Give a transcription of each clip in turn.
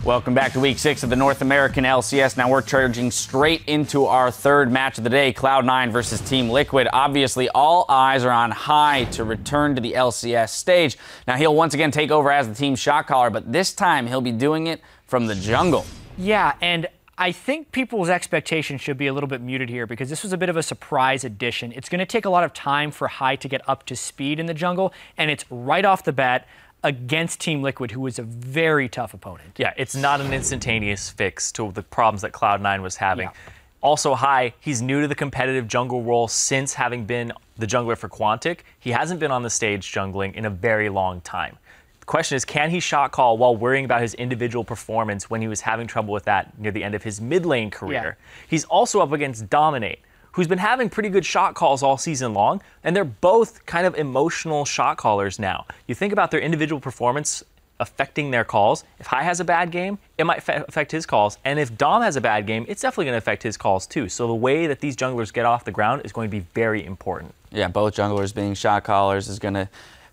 Welcome back to Week 6 of the North American LCS. Now we're charging straight into our third match of the day, Cloud9 versus Team Liquid. Obviously, all eyes are on Hai to return to the LCS stage. Now he'll once again take over as the team shot caller, but this time he'll be doing it from the jungle. Yeah, and I think people's expectations should be a little bit muted here because this was a bit of a surprise addition. It's going to take a lot of time for Hai to get up to speed in the jungle, and it's right off the bat against Team Liquid, who is a very tough opponent. Yeah, it's not an instantaneous fix to the problems that Cloud9 was having. Yeah. Also, Hai, he's new to the competitive jungle role since having been the jungler for Quantic. He hasn't been on the stage jungling in a very long time. The question is, can he shot call while worrying about his individual performance when he was having trouble with that near the end of his mid lane career? Yeah. He's also up against Dominate, who's been having pretty good shot calls all season long, and they're both kind of emotional shot callers now. You think about their individual performance affecting their calls. If Hai has a bad game, it might affect his calls, and if Dom has a bad game, it's definitely going to affect his calls too. So the way that these junglers get off the ground is going to be very important. Yeah, both junglers being shot callers is going to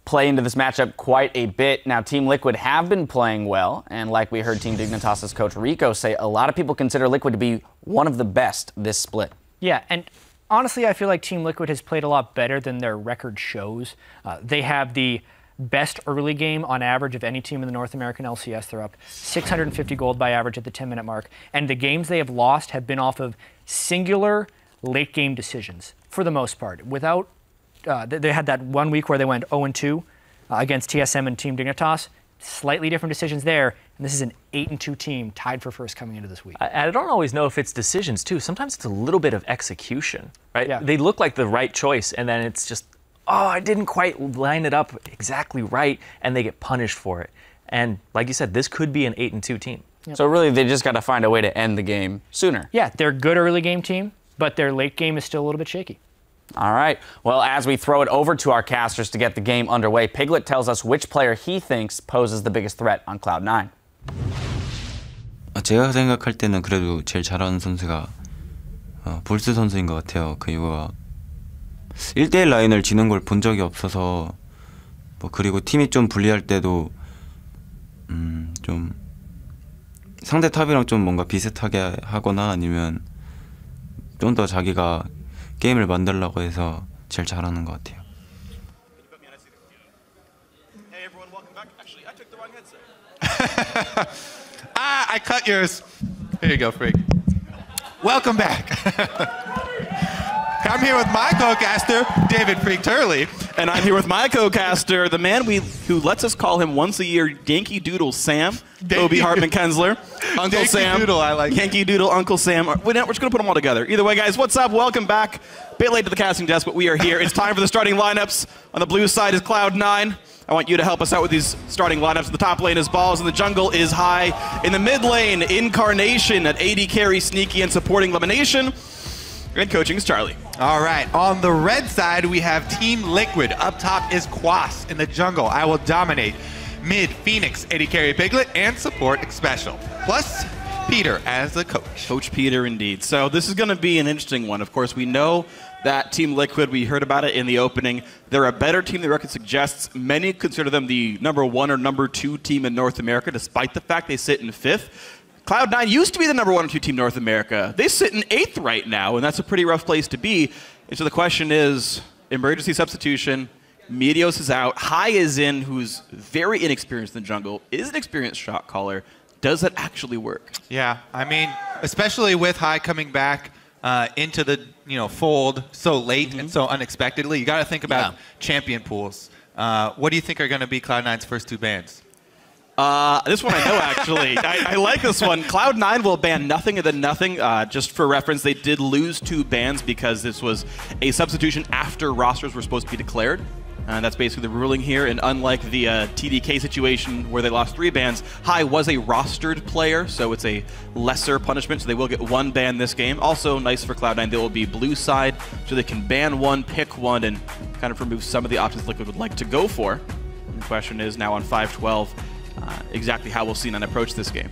play into this matchup quite a bit. Now, Team Liquid have been playing well, and like we heard Team Dignitas's coach Rico say, a lot of people consider Liquid to be one of the best this split. Yeah, and honestly, I feel like Team Liquid has played a lot better than their record shows. They have the best early game on average of any team in the North American LCS. They're up 650 gold by average at the 10-minute mark. And the games they have lost have been off of singular late-game decisions, for the most part. Without, they had that 1 week where they went 0-2 against TSM and Team Dignitas. Slightly different decisions there. And this is an 8-2 team tied for first coming into this week. I don't always know if it's decisions, too. Sometimes it's a little bit of execution, right? Yeah. They look like the right choice, and then it's just, oh, I didn't quite line it up exactly right, and they get punished for it. And like you said, this could be an 8-2 team. Yep. So really, they just got to find a way to end the game sooner. Yeah, they're a good early game team, but their late game is still a little bit shaky. All right. Well, as we throw it over to our casters to get the game underway, Piglet tells us which player he thinks poses the biggest threat on Cloud9. 제가 생각할 때는 그래도 제일 잘하는 선수가 볼스 선수인 것 같아요. 그 이유가 1대1 라인을 지는 걸 본 적이 없어서 그리고 팀이 좀 불리할 때도 좀 상대 탑이랑 좀 뭔가 비슷하게 하거나 아니면 좀 더 자기가 게임을 만들려고 해서 제일 잘하는 것 같아요. Hey everyone, welcome back. Actually, I took the wrong headset. I cut yours. Here you go, Freak. Welcome back. I'm here with my co-caster, David Freak Turley. And I'm here with my co-caster, the man who lets us call him once a year, Yankee Doodle Sam, Obi Hartman Kensler, Uncle Yankee Sam, Doodle, I like Yankee Doodle, Uncle Sam. We're just going to put them all together. Either way, guys, what's up? Welcome back. Bit late to the casting desk, but we are here. It's time for the starting lineups. On the blue side is Cloud9. I want you to help us out with these starting lineups. The top lane is Balls, and the jungle is Hai. In the mid lane, Incarnation at AD carry, Sneaky, and supporting Elimination. And coaching is Charlie. All right, on the red side, we have Team Liquid. Up top is Quas. In the jungle, I will dominate. Mid, Phoenix, AD carry Piglet, and support Special. Plus, Peter as the coach. Coach Peter, indeed. So this is going to be an interesting one. Of course, we know that Team Liquid, we heard about it in the opening. They're a better team than the record suggests. Many consider them the #1 or #2 team in North America, despite the fact they sit in 5th. Cloud9 used to be the #1 or 2 team in North America. They sit in 8th right now, and that's a pretty rough place to be. And so the question is, emergency substitution, Meteos is out, Hai is in, who's very inexperienced in the jungle, is an experienced shot caller. Does that actually work? Yeah, I mean, especially with Hai coming back into the fold so late and so unexpectedly, you got to think about champion pools. What do you think are going to be Cloud9's first 2 bans? This one I know, actually. I like this one. Cloud9 will ban Nothing and then Nothing. Just for reference, they did lose 2 bans because this was a substitution after rosters were supposed to be declared. That's basically the ruling here. And unlike the TDK situation where they lost 3 bans, Hai was a rostered player, so it's a lesser punishment. So they will get 1 ban this game. Also nice for Cloud9, they will be blue side, so they can ban 1, pick 1, and kind of remove some of the options Liquid would like to go for. And the question is now on 5-12. Exactly how we'll see None approach this game.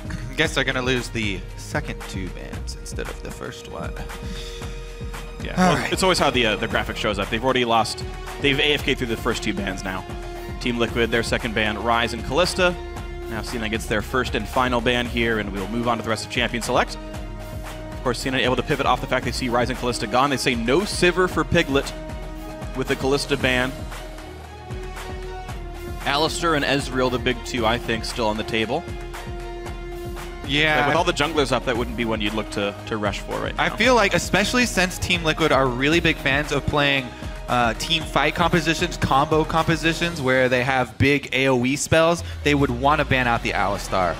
I guess they're going to lose the second 2 bans instead of the first one. Yeah, well, it's always how the graphic shows up. They've already lost. They've AFK'd through the first 2 bans now. Team Liquid, their second ban, Ryze and Callista. Now C9 gets their first and final ban here, and we'll move on to the rest of Champion Select. Of course, C9 able to pivot off the fact they see Ryzen Kalista gone. They say no Sivir for Piglet with the Kalista ban. Alistar and Ezreal, the big two, I think, still on the table. Yeah. But with all the junglers up, that wouldn't be one you'd look to rush for right now. I feel like, especially since Team Liquid are really big fans of playing team fight compositions, combo compositions, where they have big AoE spells, they would want to ban out the Alistar.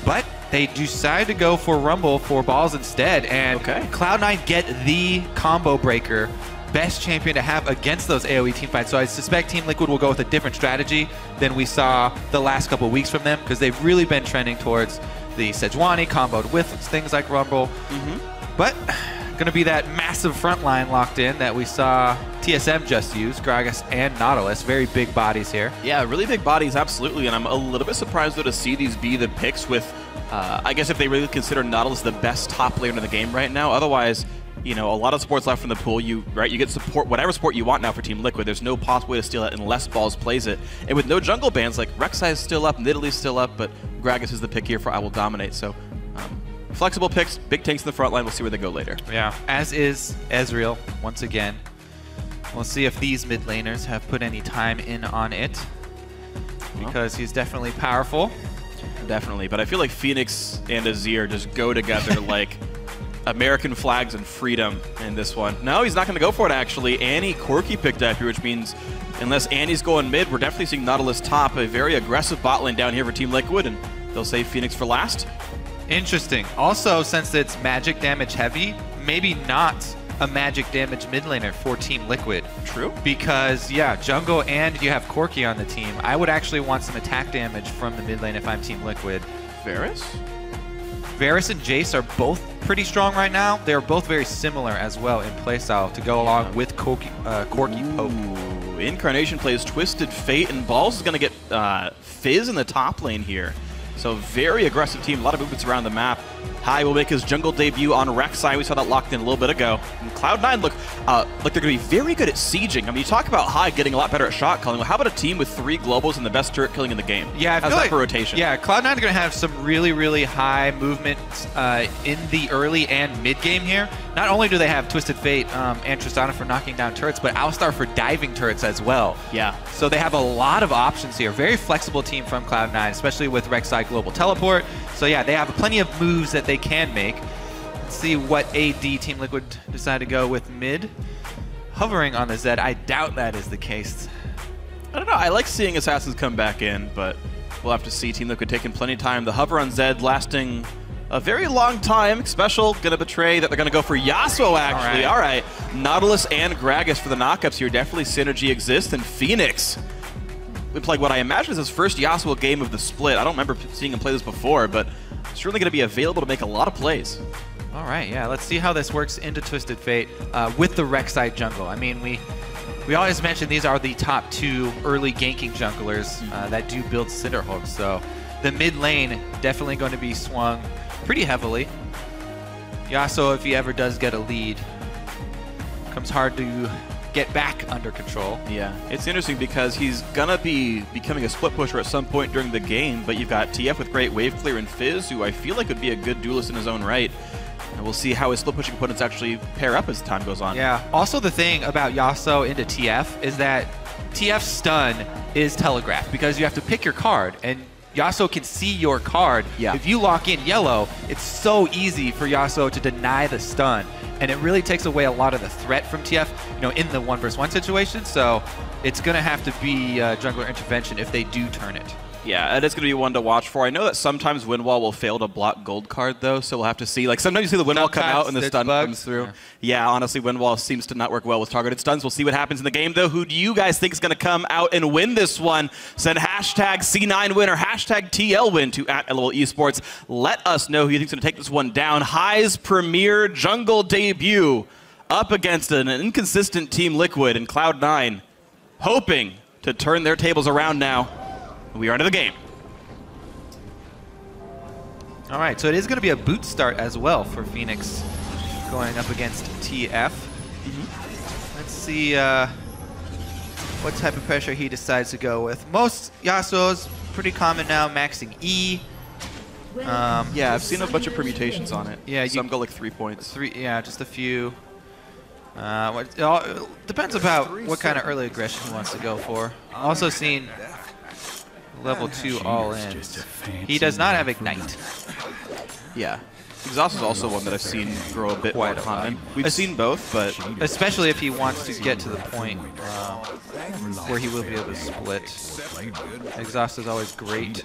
But they decide to go for Rumble for balls instead, and Cloud9 get the combo breaker, best champion to have against those AoE team fights. So I suspect Team Liquid will go with a different strategy than we saw the last couple of weeks from them, because they've really been trending towards the Sejuani comboed with things like Rumble. But going to be that massive front line locked in that we saw TSM just use, Gragas and Nautilus. Very big bodies here. Yeah, really big bodies, absolutely. And I'm a little bit surprised, though, to see these be the picks with, I guess if they really consider Nautilus the best top laner in the game right now. Otherwise, you know, a lot of supports left from the pool. You get support, whatever support you want now for Team Liquid. There's no possible way to steal it unless Balls plays it. And with no jungle bans, like Rek'Sai is still up, Nidalee's still up, but Gragas is the pick here for I Will Dominate. So flexible picks, big tanks in the front line. We'll see where they go later. Yeah, as is Ezreal once again. We'll see if these mid laners have put any time in on it, because he's definitely powerful. Definitely, but I feel like Phoenix and Azir just go together like American flags and freedom in this one. No, he's not going to go for it, actually. Annie Corki picked up here, which means unless Annie's going mid, we're definitely seeing Nautilus top. A very aggressive bot lane down here for Team Liquid, and they'll save Phoenix for last. Interesting. Also, since it's magic damage heavy, maybe not a magic damage mid laner for Team Liquid. True. Because, yeah, jungle and you have Corki on the team. I would actually want some attack damage from the mid lane if I'm Team Liquid. Varus? Varus and Jace are both pretty strong right now. They're both very similar as well in playstyle to go along with Corki Pope. Incarnation plays Twisted Fate, and Balls is going to get Fizz in the top lane here. So very aggressive team, a lot of movements around the map. Hai will make his jungle debut on Rek'Sai. We saw that locked in a little bit ago. And Cloud9 look like they're going to be very good at sieging. I mean, you talk about Hai getting a lot better at shot calling. Well, how about a team with 3 globals and the best turret killing in the game? Yeah, I feel like for rotation. Yeah, Cloud9 are going to have some really, really high movement in the early and mid game here. Not only do they have Twisted Fate and Tristana for knocking down turrets, but Alistar for diving turrets as well. Yeah. So they have a lot of options here. Very flexible team from Cloud9, especially with Rek'Sai Global Teleport. So yeah, they have plenty of moves that they can make. Let's see what AD Team Liquid decide to go with mid. Hovering on the Zed, I doubt that is the case. I don't know, I like seeing Assassins come back in, but we'll have to see. Team Liquid taking plenty of time. The hover on Zed lasting a very long time. Special gonna betray that they're gonna go for Yasuo, actually. All right. Nautilus and Gragas for the knockups here. Definitely synergy exists, and Phoenix we played what I imagine is his first Yasuo game of the split. I don't remember seeing him play this before, but certainly going to be available to make a lot of plays. All right, yeah, let's see how this works into Twisted Fate with the Rek'Sai jungle. I mean, we always mention these are the top 2 early ganking junglers that do build Cinderhooks, so the mid lane definitely going to be swung pretty heavily. Yasuo, if he ever does get a lead, comes hard to get back under control. Yeah, it's interesting because he's gonna be becoming a split pusher at some point during the game, but you've got TF with great wave clear and Fizz, who I feel like would be a good duelist in his own right. And we'll see how his split pushing opponents actually pair up as time goes on. Yeah, also the thing about Yasuo into TF is that TF's stun is telegraphed because you have to pick your card, and Yasuo can see your card. Yeah. If you lock in yellow, it's so easy for Yasuo to deny the stun. And it really takes away a lot of the threat from TF, you know, in the 1v1 situation. So it's going to have to be jungler intervention if they do turn it. Yeah, it is going to be one to watch for. I know that sometimes Windwall will fail to block gold card, though, so we'll have to see. Like, sometimes you see the Windwall come out and the stun comes through. Yeah, honestly, Windwall seems to not work well with targeted stuns. We'll see what happens in the game, though. Who do you guys think is going to come out and win this one? Send hashtag C9 win or hashtag TL win to @LOL Esports. Let us know who you think is going to take this one down. Hai's premier jungle debut up against an inconsistent Team Liquid and Cloud9, hoping to turn their tables around now. We are into the game. All right, so it is going to be a boot start as well for Phoenix going up against TF. Let's see. what type of pressure he decides to go with. Most Yasuo's pretty common now, maxing E. Yeah, I've seen a bunch of permutations on it. Yeah, some go like 3 points. Yeah, just a few. It all depends about what kind of early aggression he wants to go for. Also seen level 2 all-in. He does not have Ignite. Yeah. Exhaust is also one that I've seen grow a bit more common. We've seen both, but... Especially if he wants to get to the point where he will be able to split. Exhaust is always great.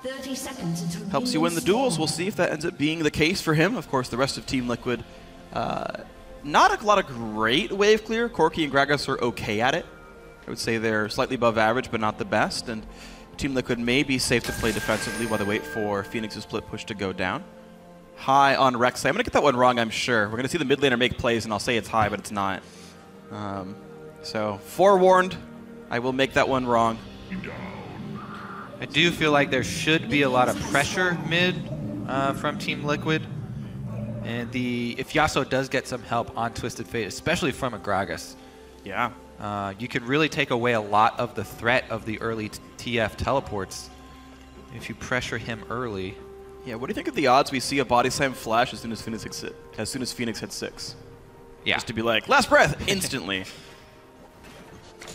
30 seconds until helps you win the duels. We'll see if that ends up being the case for him. Of course, the rest of Team Liquid, not a lot of great wave clear. Corki and Gragas are okay at it. I would say they're slightly above average, but not the best. And Team Liquid may be safe to play defensively while they wait for Phoenix's split push to go down. High on Rek'Sai. I'm going to get that one wrong, I'm sure. We're going to see the mid laner make plays, and I'll say it's high, but it's not. So, forewarned, I will make that one wrong. I do feel like there should be a lot of pressure mid from Team Liquid. And if Yasuo does get some help on Twisted Fate, especially from a Gragas, yeah, you could really take away a lot of the threat of the early TF teleports if you pressure him early. Yeah, what do you think of the odds we see a body slam flash as soon as Phoenix hits 6? Yeah. Just to be like, last breath, instantly.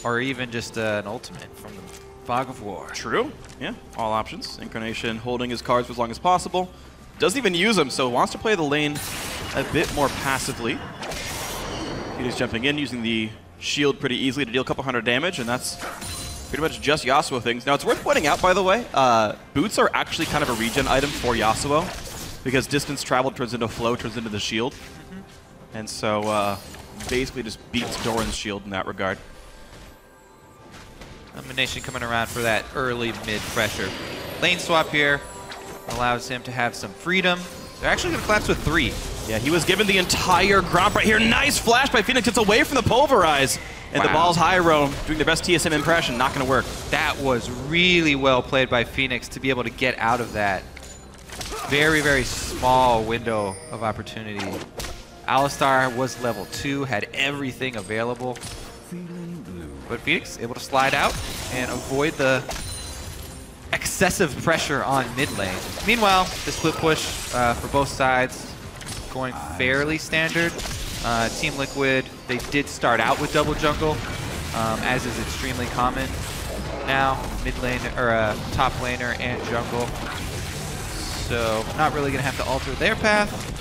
Or even just an ultimate from the Fog of War. True. Yeah, all options. Incarnation holding his cards for as long as possible. Doesn't even use them, so wants to play the lane a bit more passively. He's jumping in, using the shield pretty easily to deal a couple hundred damage, and that's pretty much just Yasuo things. Now, it's worth pointing out, by the way, boots are actually kind of a regen item for Yasuo, because distance traveled turns into flow, turns into the shield. And so, basically just beats Doran's shield in that regard. Domination coming around for that early mid pressure. Lane swap here allows him to have some freedom. They're actually going to collapse with 3. Yeah, he was given the entire Gromp right here. Nice flash by Phoenix. It's away from the Pulverize. And the ball's high roam, doing their best TSM impression. Not going to work. That was really well played by Phoenix to be able to get out of that very, very small window of opportunity. Alistar was level 2, had everything available. But Phoenix able to slide out and avoid the excessive pressure on mid lane. Meanwhile, the split push for both sides going fairly standard. Team Liquid, they did start out with double jungle, as is extremely common now. Mid laner or top laner and jungle. So not really gonna have to alter their path.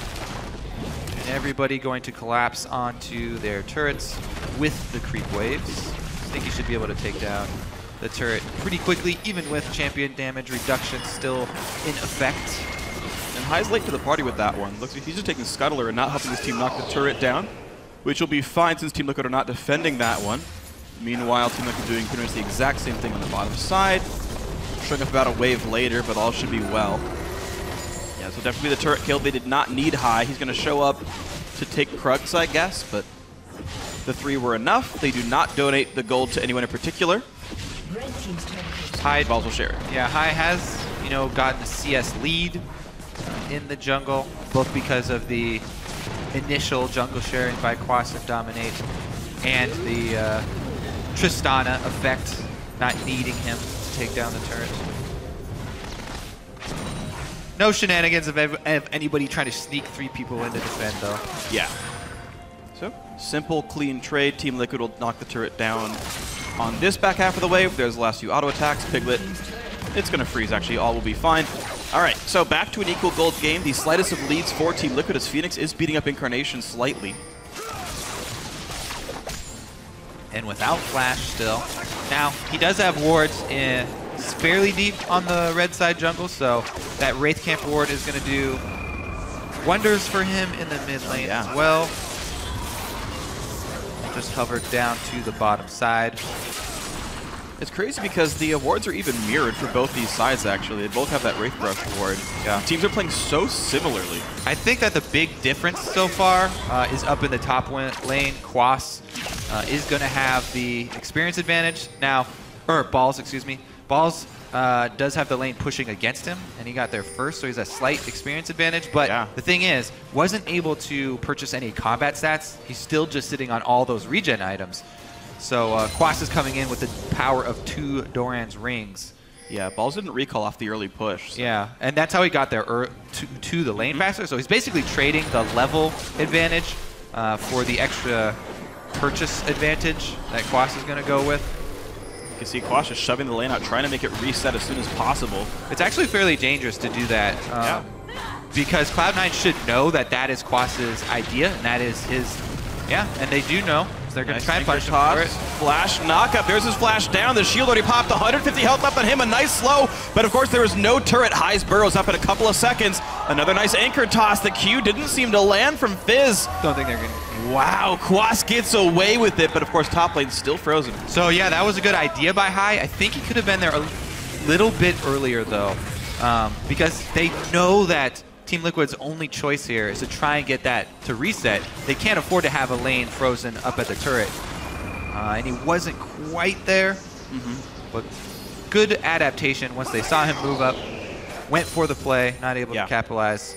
And everybody going to collapse onto their turrets with the creep waves. I think he should be able to take down the turret pretty quickly, even with champion damage reduction still in effect. And High's late to the party with that one. Looks like he's just taking Scuttler and not helping his team knock the turret down, which will be fine since Team Liquid are not defending that one. Meanwhile, Team Liquid doing pretty much the exact same thing on the bottom side. Showing up about a wave later, but all should be well. Yeah, so definitely the turret kill. They did not need High. He's going to show up to take Krugs, I guess, but the 3 were enough. They do not donate the gold to anyone in particular. High balls will share it. Yeah, High has, gotten a CS lead in the jungle, both because of the initial jungle sharing by Quas and Dominate and the Tristana effect, not needing him to take down the turret. No shenanigans of anybody trying to sneak 3 people in to defend, though. Yeah. So, simple, clean trade. Team Liquid will knock the turret down on this back half of the wave. There's the last few auto attacks. Piglet, it's going to freeze, actually. All will be fine. All right, so back to an equal gold game. The slightest of leads for Team Liquid as Phoenix is beating up Incarnation slightly. And without Flash still. Now, he does have wards in fairly deep on the red side jungle, so that Wraith Camp ward is going to do wonders for him in the mid lane as well. Just hovered down to the bottom side. It's crazy because the awards are even mirrored for both these sides, actually. They both have that Wraith Brush award. Yeah. Teams are playing so similarly. I think that the big difference so far is up in the top lane. Quas is going to have the experience advantage now, or Balls, excuse me. Balls does have the lane pushing against him, and he got there first, so he's a slight experience advantage. But the thing is, wasn't able to purchase any combat stats. He's still just sitting on all those regen items. So Quas is coming in with the power of 2 Doran's rings. Yeah, Balls didn't recall off the early push. So. Yeah, and that's how he got there to the lane faster. So he's basically trading the level advantage for the extra purchase advantage that Quas is going to go with. You can see Quas just shoving the lane out, trying to make it reset as soon as possible. It's actually fairly dangerous to do that because Cloud9 should know that that is Quas's idea and that is his, and they do know. They're going to try and punish him for it. Flash knockup. There's his flash down. The shield already popped. 150 health up on him. A nice slow. But of course, there was no turret. Highs burrows up in a couple of seconds. Another nice anchor toss. The Q didn't seem to land from Fizz. Don't think they're going to. Wow. Quas gets away with it. But of course, top lane's still frozen. So yeah, that was a good idea by High. I think he could have been there a little bit earlier, though, because they know that Team Liquid's only choice here is to try and get that to reset. They can't afford to have a lane frozen up at the turret. And he wasn't quite there, but good adaptation once they saw him move up. Went for the play, not able to capitalize.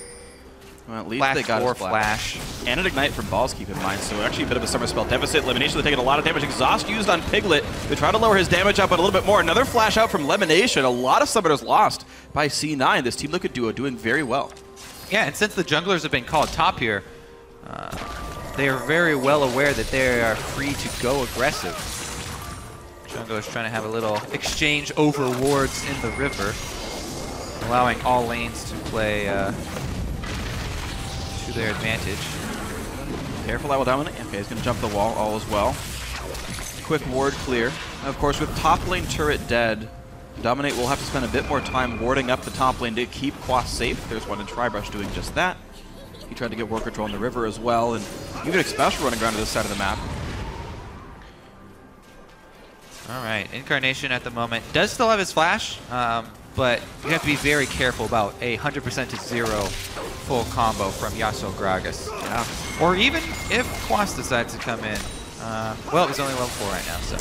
Well, at least they got his flash. And an ignite from Balls, keep in mind. So actually a bit of a summer spell deficit. Elimination, they're taking a lot of damage. Exhaust used on Piglet. They try to lower his damage up a little bit more. Another flash out from Lemonation. A lot of summoners lost by C9. This Team Liquid duo doing very well. Yeah, and since the junglers have been called top here, they are very well aware that they are free to go aggressive. Junglers trying to have a little exchange over wards in the river, allowing all lanes to play to their advantage. Careful, I will dominate. Okay, he's going to jump the wall, all is well. Quick ward clear. Of course, with top lane turret dead, Dominate will have to spend a bit more time warding up the top lane to keep Quas safe. There's one in Tribrush doing just that. He tried to get ward control in the river as well, and even Expansion running around to this side of the map. All right, Incarnation at the moment does still have his flash, but you have to be very careful about a 100% to 0 full combo from Yasuo Gragas. Yeah. Or even if Quas decides to come in. Well, he's only level 4 right now, so.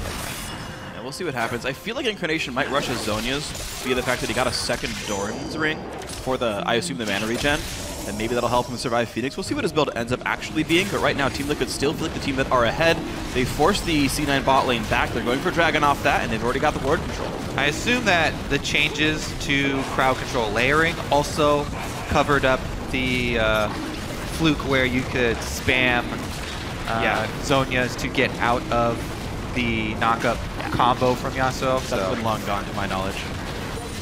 Yeah, we'll see what happens. I feel like Incarnation might rush his Zhonya's via the fact that he got a second Doran's ring for the, I assume, the mana regen. And maybe that'll help him survive Phoenix. We'll see what his build ends up actually being, but right now Team Liquid still feel like the team that are ahead. They forced the C9 bot lane back. They're going for Dragon off that, and they've already got the ward control. I assume that the changes to crowd control layering also covered up the fluke where you could spam Zhonya's to get out of the knock-up combo from Yasuo. That's been long gone to my knowledge.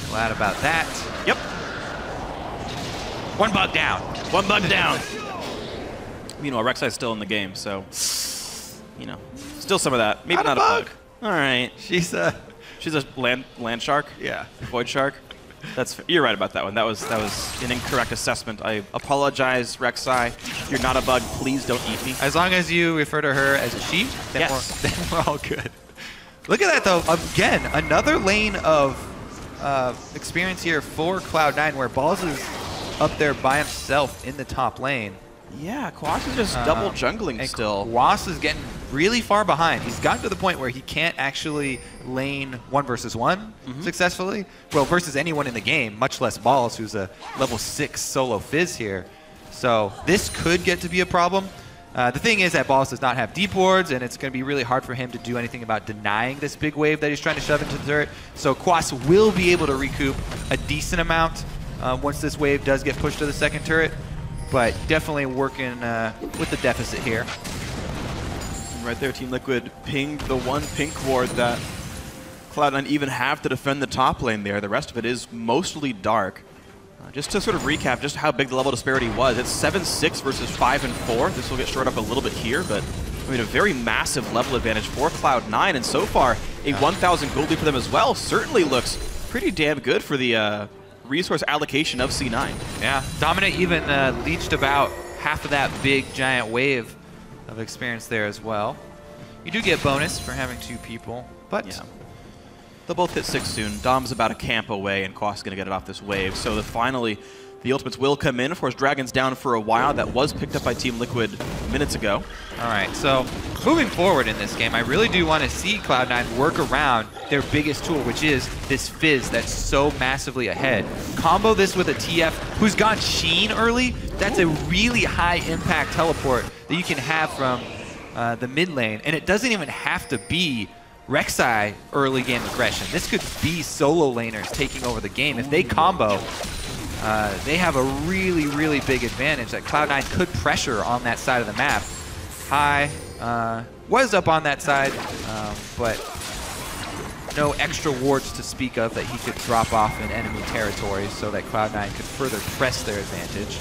Glad about that. Yep. One bug down. One bug down. Meanwhile, Rek'Sai's still in the game, so, you know, still some of that. Maybe not a bug. All right. She's a land shark? Yeah. Void shark? You're right about that one. That was an incorrect assessment. I apologize, Rek'Sai. You're not a bug. Please don't eat me. As long as you refer to her as a she, then, then we're all good. Look at that, though. Again, another lane of experience here for Cloud9 where Balls is up there by himself in the top lane. Yeah, Quas is just double jungling still. Quas is getting really far behind. He's gotten to the point where he can't actually lane 1 versus 1 successfully. Well, versus anyone in the game, much less Balls, who's a level 6 solo Fizz here. So this could get to be a problem. The thing is that Balls does not have deep wards, and it's going to be really hard for him to do anything about denying this big wave that he's trying to shove into the turret. So Quas will be able to recoup a decent amount once this wave does get pushed to the second turret, but definitely working with the deficit here. And right there, Team Liquid pinged the one pink ward that Cloud9 even have to defend the top lane there. The rest of it is mostly dark. Just to sort of recap just how big the level disparity was, it's 7-6 versus 5-4. This will get shored up a little bit here, but I mean a very massive level advantage for Cloud9, and so far a 1,000 gold lead for them as well certainly looks pretty damn good for the resource allocation of C9. Yeah, Dominate even leached about half of that big giant wave of experience there as well. You do get bonus for having 2 people, but yeah. They'll both hit 6 soon. Dom's about a camp away, and Quas is going to get it off this wave. So finally, the ultimates will come in. Of course, Dragon's down for a while. That was picked up by Team Liquid minutes ago. All right, so moving forward in this game, I really do want to see Cloud9 work around their biggest tool, which is this Fizz that's so massively ahead. Combo this with a TF who's gone Sheen early. That's a really high impact teleport that you can have from the mid lane, and it doesn't even have to be Rek'Sai early game aggression. This could be solo laners taking over the game. If they combo, they have a really, really big advantage that Cloud9 could pressure on that side of the map. High was up on that side, but no extra wards to speak of that he could drop off in enemy territory so that Cloud9 could further press their advantage.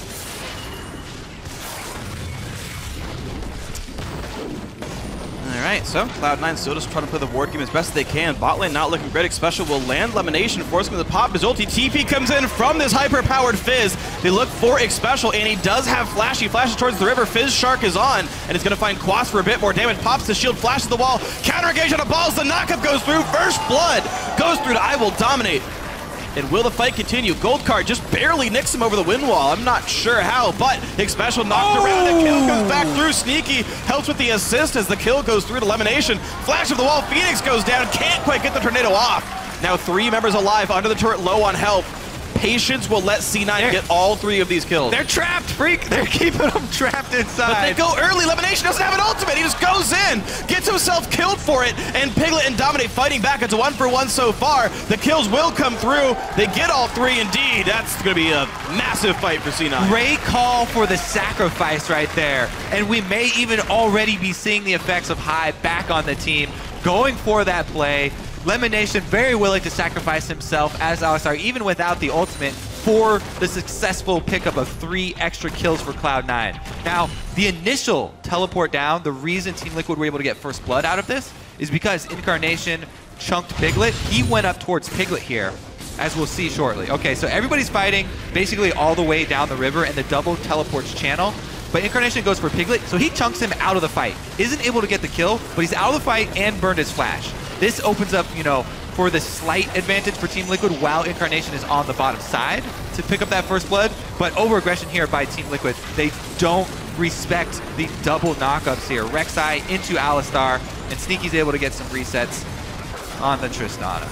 Alright, so Cloud9 still just trying to play the ward game as best they can. Bot lane not looking great. Special will land Lemonation, forcing him to pop his ulti. TP comes in from this hyper-powered Fizz. They look for Special, and he does have Flash. He flashes towards the river. Fizz Shark is on, and it's going to find Quas for a bit more damage. Pops the shield, flashes the wall. Counter engage on the balls. The knockup goes through. First blood goes through to I Will Dominate. And will the fight continue? Gold card just barely nicks him over the wind wall. I'm not sure how, but Special knocked around. The kill goes back through. Sneaky helps with the assist as the kill goes through to Lemonation. Flash of the wall. Phoenix goes down. Can't quite get the tornado off. Now 3 members alive under the turret, low on health. Patience will let C9 get all 3 of these kills. They're trapped, Freak. They're keeping them trapped inside. But they go early. Lemonation doesn't have an ultimate. He just goes in, gets himself killed for it, and Piglet and Dominate fighting back. It's a 1-for-1 so far. The kills will come through. They get all 3 indeed. That's going to be a massive fight for C9. Great call for the sacrifice right there. And we may even already be seeing the effects of High back on the team, going for that play. Lemonation very willing to sacrifice himself as Alistar, even without the ultimate, for the successful pickup of 3 extra kills for Cloud9. Now, the initial teleport down, the reason Team Liquid were able to get first blood out of this is because Incarnation chunked Piglet. He went up towards Piglet here, as we'll see shortly. Okay, so everybody's fighting basically all the way down the river and the double teleports channel. But Incarnation goes for Piglet, so he chunks him out of the fight. Isn't able to get the kill, but he's out of the fight and burned his flash. This opens up, you know, for the slight advantage for Team Liquid while Incarnation is on the bottom side to pick up that first blood. But over-aggression here by Team Liquid. They don't respect the double knockups here. Rek'Sai into Alistar, and Sneaky's able to get some resets on the Tristana.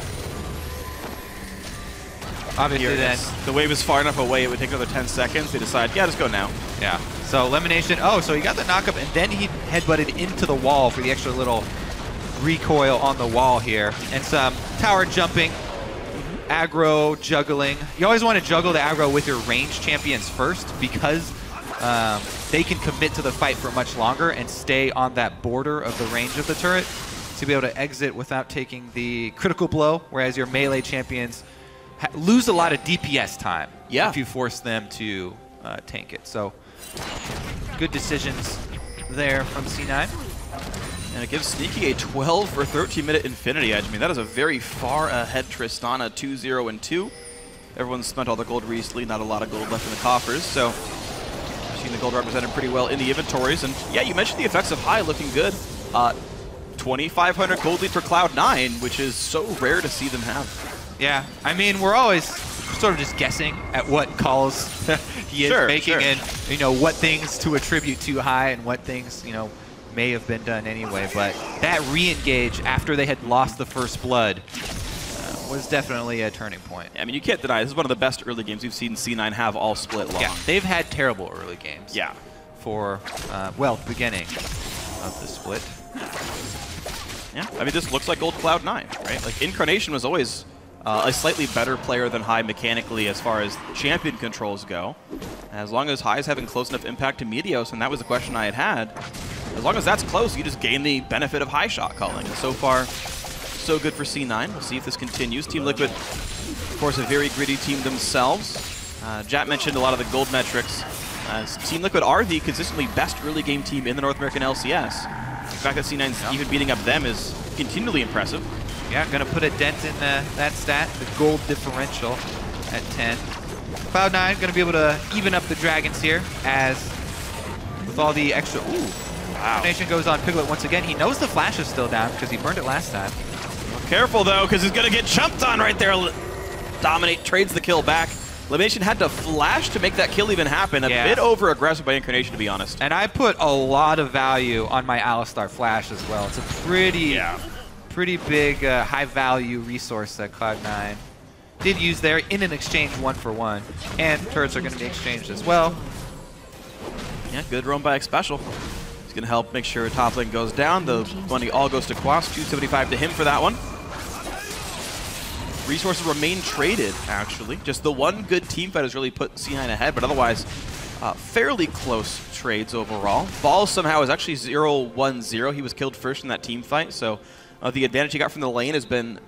Obviously then, the wave is far enough away, it would take another 10 seconds. They decide, yeah, just go now. Yeah. So Lemonation, so he got the knockup, and then he headbutted into the wall for the extra little recoil on the wall here, and some tower jumping, aggro juggling. You always want to juggle the aggro with your range champions first because they can commit to the fight for much longer and stay on that border of the range of the turret to be able to exit without taking the critical blow, whereas your melee champions lose a lot of DPS time if you force them to tank it. So good decisions there from C9. And it gives Sneaky a 12 or 13-minute Infinity Edge. I mean, that is a very far ahead Tristana, 2-0-2. Everyone's spent all the gold recently, not a lot of gold left in the coffers, so I've seen the gold represented pretty well in the inventories. And yeah, you mentioned the effects of High looking good. 2,500 gold lead for Cloud9, which is so rare to see them have. Yeah, I mean, we're always sort of just guessing at what calls he is making and, you know, what things to attribute to High and what things, you know, may have been done anyway, but that re-engage after they had lost the first blood was definitely a turning point. I mean, you can't deny this is one of the best early games we've seen C9 have all split long. Yeah, they've had terrible early games. Yeah. For, well, beginning of the split. Yeah, I mean, this looks like old Cloud9, right? Like, Incarnation was always a slightly better player than High mechanically as far as champion controls go. As long as High's having close enough impact to Meteos, and that was the question I had, as long as that's close, you just gain the benefit of High shot calling. And so far, so good for C9. We'll see if this continues. Team Liquid, of course, a very gritty team themselves. Jat mentioned a lot of the gold metrics. Team Liquid are the consistently best early game team in the North American LCS. The fact that C9's even beating up them is continually impressive. Yeah, gonna put a dent in that stat, the gold differential at 10. Cloud9 gonna be able to even up the Dragons here as with all the extra, Nation goes on Piglet once again. He knows the flash is still down because he burned it last time. Careful though, because he's gonna get chumped on right there. Dominate trades the kill back. Lemonation had to flash to make that kill even happen. A bit over-aggressive by Incarnation, to be honest. And I put a lot of value on my Alistar flash as well. It's a pretty big high-value resource that Cloud9 did use there in an exchange 1-for-1. And turrets are going to be exchanged as well. Yeah, good roam by Special. It's going to help make sure top lane goes down. The money all goes to Quas. 275 to him for that one. Resources remain traded, actually. Just the one good team fight has really put C9 ahead, but otherwise fairly close trades overall. Ball somehow is actually 0-1-0. He was killed first in that team fight, so the advantage he got from the lane has been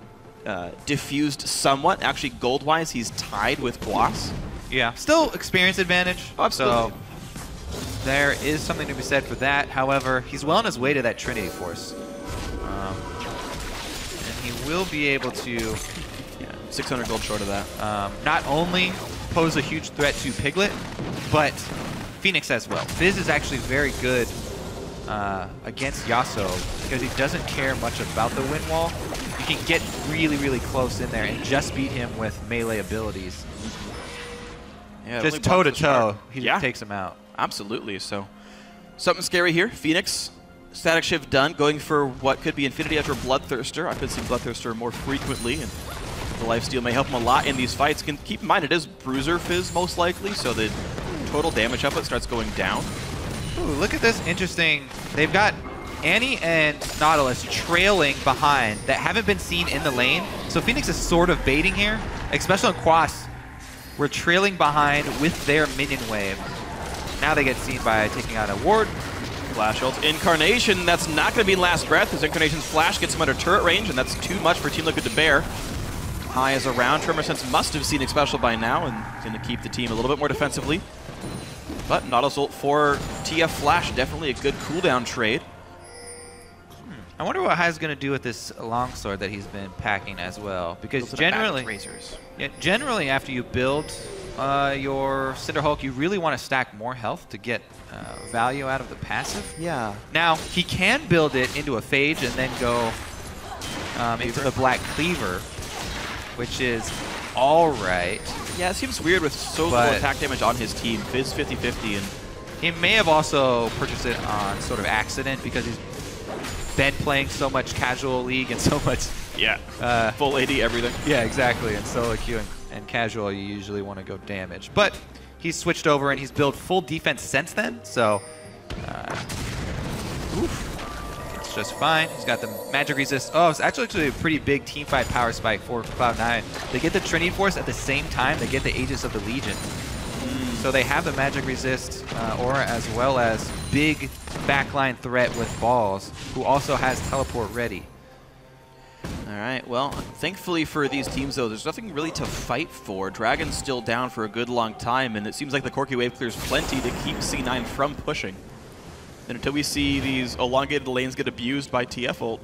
diffused somewhat. Actually, gold-wise, he's tied with Quas. Yeah, still experience advantage. Oh, absolutely. So there is something to be said for that. However, he's well on his way to that Trinity Force. And he will be able to... 600 gold short of that. Not only pose a huge threat to Piglet, but Phoenix as well. Fizz is actually very good against Yasuo because he doesn't care much about the wind wall. You can get really, really close in there and just beat him with melee abilities. Yeah, just really toe-to-toe, he takes him out. Absolutely. So something scary here. Phoenix, static shift done, going for what could be Infinity Edge or Bloodthirster. I could see Bloodthirster more frequently, and the lifesteal may help him a lot in these fights. Keep in mind, it is Bruiser Fizz most likely, so the total damage output starts going down. Ooh, look at this interesting. They've got Annie and Nautilus trailing behind that haven't been seen in the lane. So Phoenix is sort of baiting here, especially on Quas. We're trailing behind with their minion wave. Now they get seen by taking out a ward. Flash ult. Incarnation, that's not going to be last breath, because Incarnation's flash gets him under turret range, and that's too much for Team Liquid to bear. High is around. Tremor Sense must have seen it special by now, and going to keep the team a little bit more defensively. But Nautilus ult for TF Flash, definitely a good cooldown trade. I wonder what Hai's going to do with this longsword that he's been packing as well. Because generally after you build your Cinderhulk, you really want to stack more health to get value out of the passive. Yeah. Now, he can build it into a Phage and then go into the Black Cleaver, which is all right. Yeah, it seems weird with so little attack damage on his team. Fizz 50-50, and he may have also purchased it on sort of accident because he's been playing so much casual league and so much full AD everything. Yeah, exactly. And solo queue and casual, you usually want to go damage. But he's switched over and he's built full defense since then. So it's just fine. He's got the magic resist. Oh, it's actually a pretty big team fight power spike for Cloud9. They get the Trinity Force at the same time. They get the Aegis of the Legion. So they have the magic resist aura as well as big backline threat with Balls, who also has teleport ready. All right, well, thankfully for these teams, though, there's nothing really to fight for. Dragon's still down for a good long time, and it seems like the Corki wave clears plenty to keep C9 from pushing. And until we see these elongated lanes get abused by TF ult,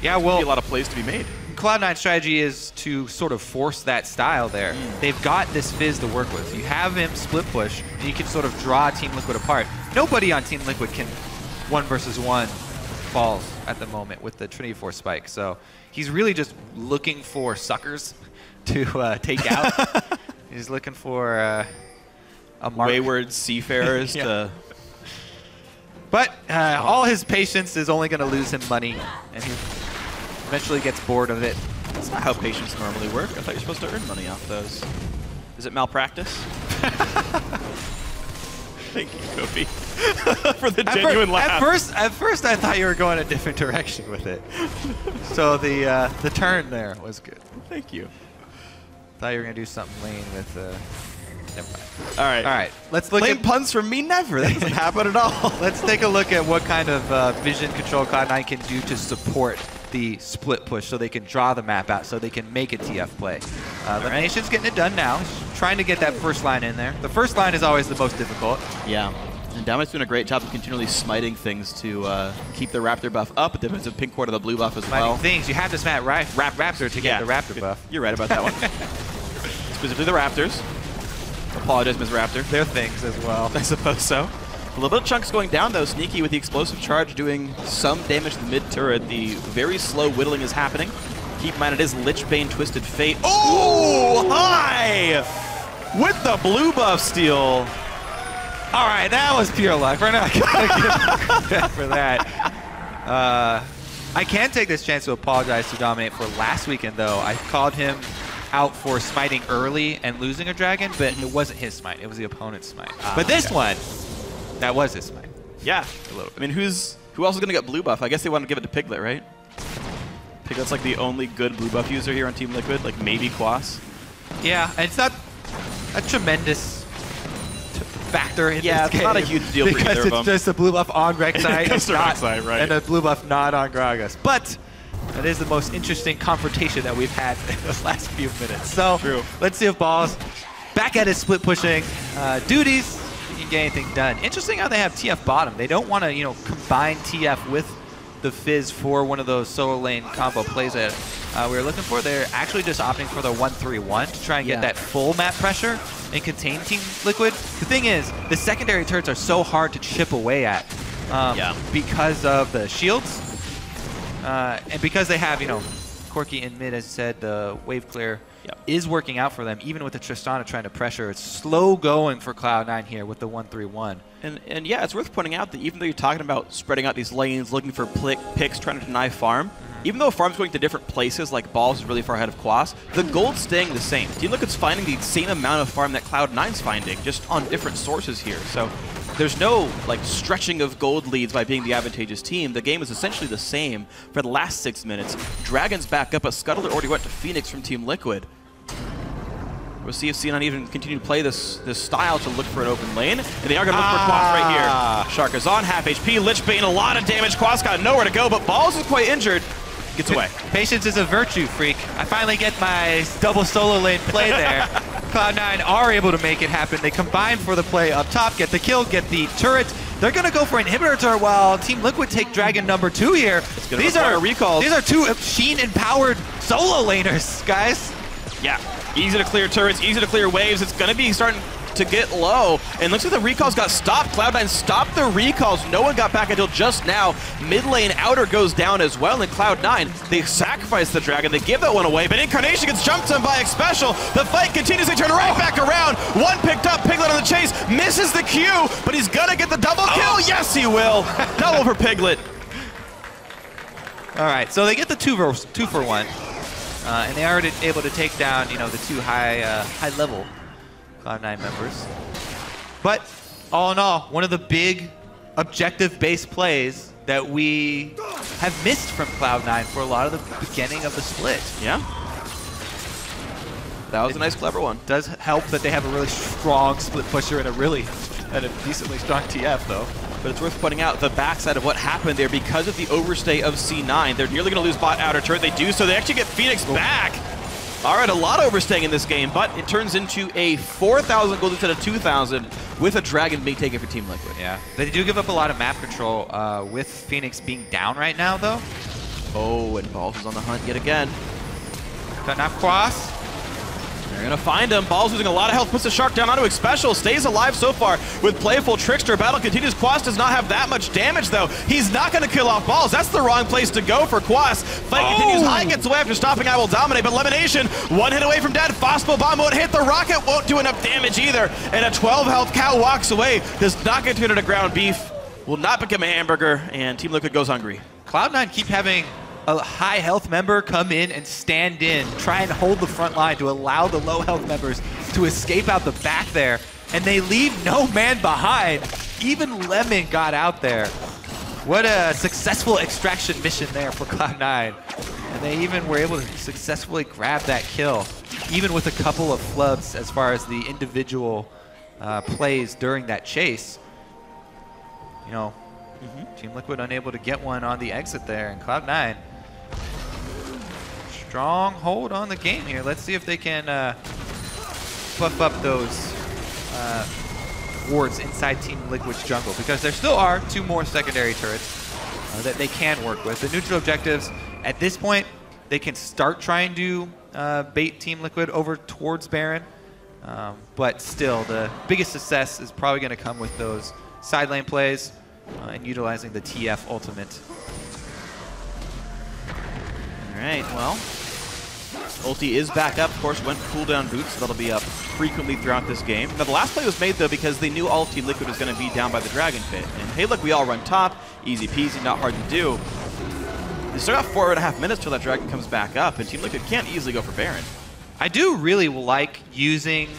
yeah, well, a lot of plays to be made. Cloud9's strategy is to sort of force that style there. They've got this Fizz to work with. You have him split push, and you can sort of draw Team Liquid apart. Nobody on Team Liquid can 1-versus-1 Balls at the moment with the Trinity Force spike. So he's really just looking for suckers to take out. He's looking for a mark. Wayward seafarers to... But all his patience is only going to lose him money, and he eventually gets bored of it. That's not how patience normally work. I thought you're supposed to earn money off those. Is it malpractice? Thank you, Kofi, for the genuine laugh. At first, I thought you were going a different direction with it. So the turn there was good. Thank you. Thought you were going to do something lame with... Never mind. All right. Let's look lame at puns from me. Never. That doesn't happen at all. Let's take a look at what kind of vision control Cloud9 can do to support the split push, so they can draw the map out, so they can make a TF play. The Nation's getting it done now. He's trying to get that first line in there. The first line is always the most difficult. Yeah. And Damit's doing a great job of continually smiting things to keep the Raptor buff up. But there's a pink ward of the blue buff as well. Things. You have to smite Raptor to get the Raptor buff. You're right about that one. Specifically the Raptors. Apologize, Ms. Raptor. They're things as well. I suppose so. A little bit of chunks going down, though. Sneaky with the explosive charge doing some damage to the mid-turret. The very slow whittling is happening. Keep in mind, it is Lichbane Twisted Fate. Oh, High! With the blue buff steal. All right, that was pure luck. We're not going to give credit for that. I can take this chance to apologize to Dominate for last weekend, though. I called him out for smiting early and losing a dragon, but it wasn't his smite. It was the opponent's smite. But this one, that was his smite. Yeah. I mean, who else is going to get blue buff? I guess they want to give it to Piglet, right? Piglet's like the only good blue buff user here on Team Liquid, like maybe Quas. Yeah, and it's not a tremendous factor in this game. It's not a huge deal for either of them. Because it's just a blue buff on Rek'Sai right. and a blue buff not on Gragas. But that is the most interesting confrontation that we've had in the last few minutes. So let's see if Balls back at his split pushing duties. He can get anything done. Interesting how they have TF bottom. They don't want to, combine TF with the Fizz for one of those solo lane combo plays that we were looking for. They're actually just opting for the 1-3-1 to try and get that full map pressure and contain Team Liquid. The thing is, the secondary turrets are so hard to chip away at because of the shields and because they have, Corki in mid, as said, the wave clear is working out for them, even with the Tristana trying to pressure. It's slow going for Cloud9 here with the 1-3-1. And yeah, it's worth pointing out that even though you're talking about spreading out these lanes, looking for picks, trying to deny farm, even though farm's going to different places, like Balls is really far ahead of Quas, the gold's staying the same. Team Liquid's finding the same amount of farm that Cloud9's finding, just on different sources here. So there's no stretching of gold leads by being the advantageous team. The game is essentially the same for the last 6 minutes. Dragon's back up, but Scuttler already went to Phoenix from Team Liquid. We'll see if C9 even continue to play this style to look for an open lane. And they are going to look for Quas right here. Shark is on, half HP. Lich Bane, a lot of damage. Quas got nowhere to go, but Balls is quite injured. Gets away. Patience is a virtue, Freak. I finally get my double solo lane play there. Cloud9 are able to make it happen. They combine for the play up top, get the kill, get the turret. They're going to go for inhibitor turret while Team Liquid take Dragon number 2 here. These are recalls. These are 2 Sheen-empowered solo laners, guys. Yeah, easy to clear turrets, easy to clear waves. It's going to be starting to get low. And looks like the recalls got stopped. Cloud9 stopped the recalls. No one got back until just now. Mid lane outer goes down as well. And Cloud9, they sacrifice the dragon. They give that one away. But Incarnation gets jumped on by Xpecial. The fight continues. They turn right back around. One picked up. Piglet on the chase. Misses the Q, but he's going to get the double kill. Yes, he will. Double for Piglet. All right, so they get the 2 for 1. And they are able to take down, the 2 high-level Cloud9 members. But all in all, one of the big objective-based plays that we have missed from Cloud9 for a lot of the beginning of the split. Yeah. That was a nice, clever one. Does help that they have a really strong split pusher and a decently strong TF, though. But it's worth pointing out the backside of what happened there because of the overstay of C9. They're nearly going to lose bot outer turret. They do so. They actually get Phoenix back. All right, a lot of overstaying in this game, but it turns into a 4,000 gold instead of 2,000 with a dragon being taken for Team Liquid. Yeah, they do give up a lot of map control with Phoenix being down right now, though. Oh, and Balls is on the hunt yet again. Cutting off Quas. They're going to find him. Balls losing a lot of health, puts the Shark down onto Xpecial, stays alive so far with Playful. Trickster battle continues. Quas does not have that much damage, though. He's not going to kill off Balls. That's the wrong place to go for Quas. Fight continues. High gets away after stopping I Will Dominate, but Lemonation, 1 hit away from dead. Phosphor Bomb won't hit. The rocket won't do enough damage either. And a 12 health cow walks away. Does not get to ground beef. Will not become a hamburger, and Team Liquid goes hungry. Cloud9 keep having a high health member come in and stand in, try and hold the front line to allow the low health members to escape out the back there, and they leave no man behind. Even Lemon got out there. What a successful extraction mission there for Cloud9. And they even were able to successfully grab that kill, even with a couple of flubs as far as the individual plays during that chase. Team Liquid unable to get one on the exit there, and Cloud9 strong hold on the game here. Let's see if they can buff up those wards inside Team Liquid's jungle, because there still are 2 more secondary turrets that they can work with. The neutral objectives, at this point, they can start trying to bait Team Liquid over towards Baron, but still, the biggest success is probably going to come with those side lane plays and utilizing the TF ultimate. All right, well, ulti is back up, of course, went cooldown boots, so that'll be up frequently throughout this game. Now, the last play was made, though, because they knew all of Team Liquid was going to be down by the Dragon Pit. And hey, look, we all run top, easy peasy, not hard to do. They still got 4.5 minutes till that Dragon comes back up, and Team Liquid can't easily go for Baron. I do really like using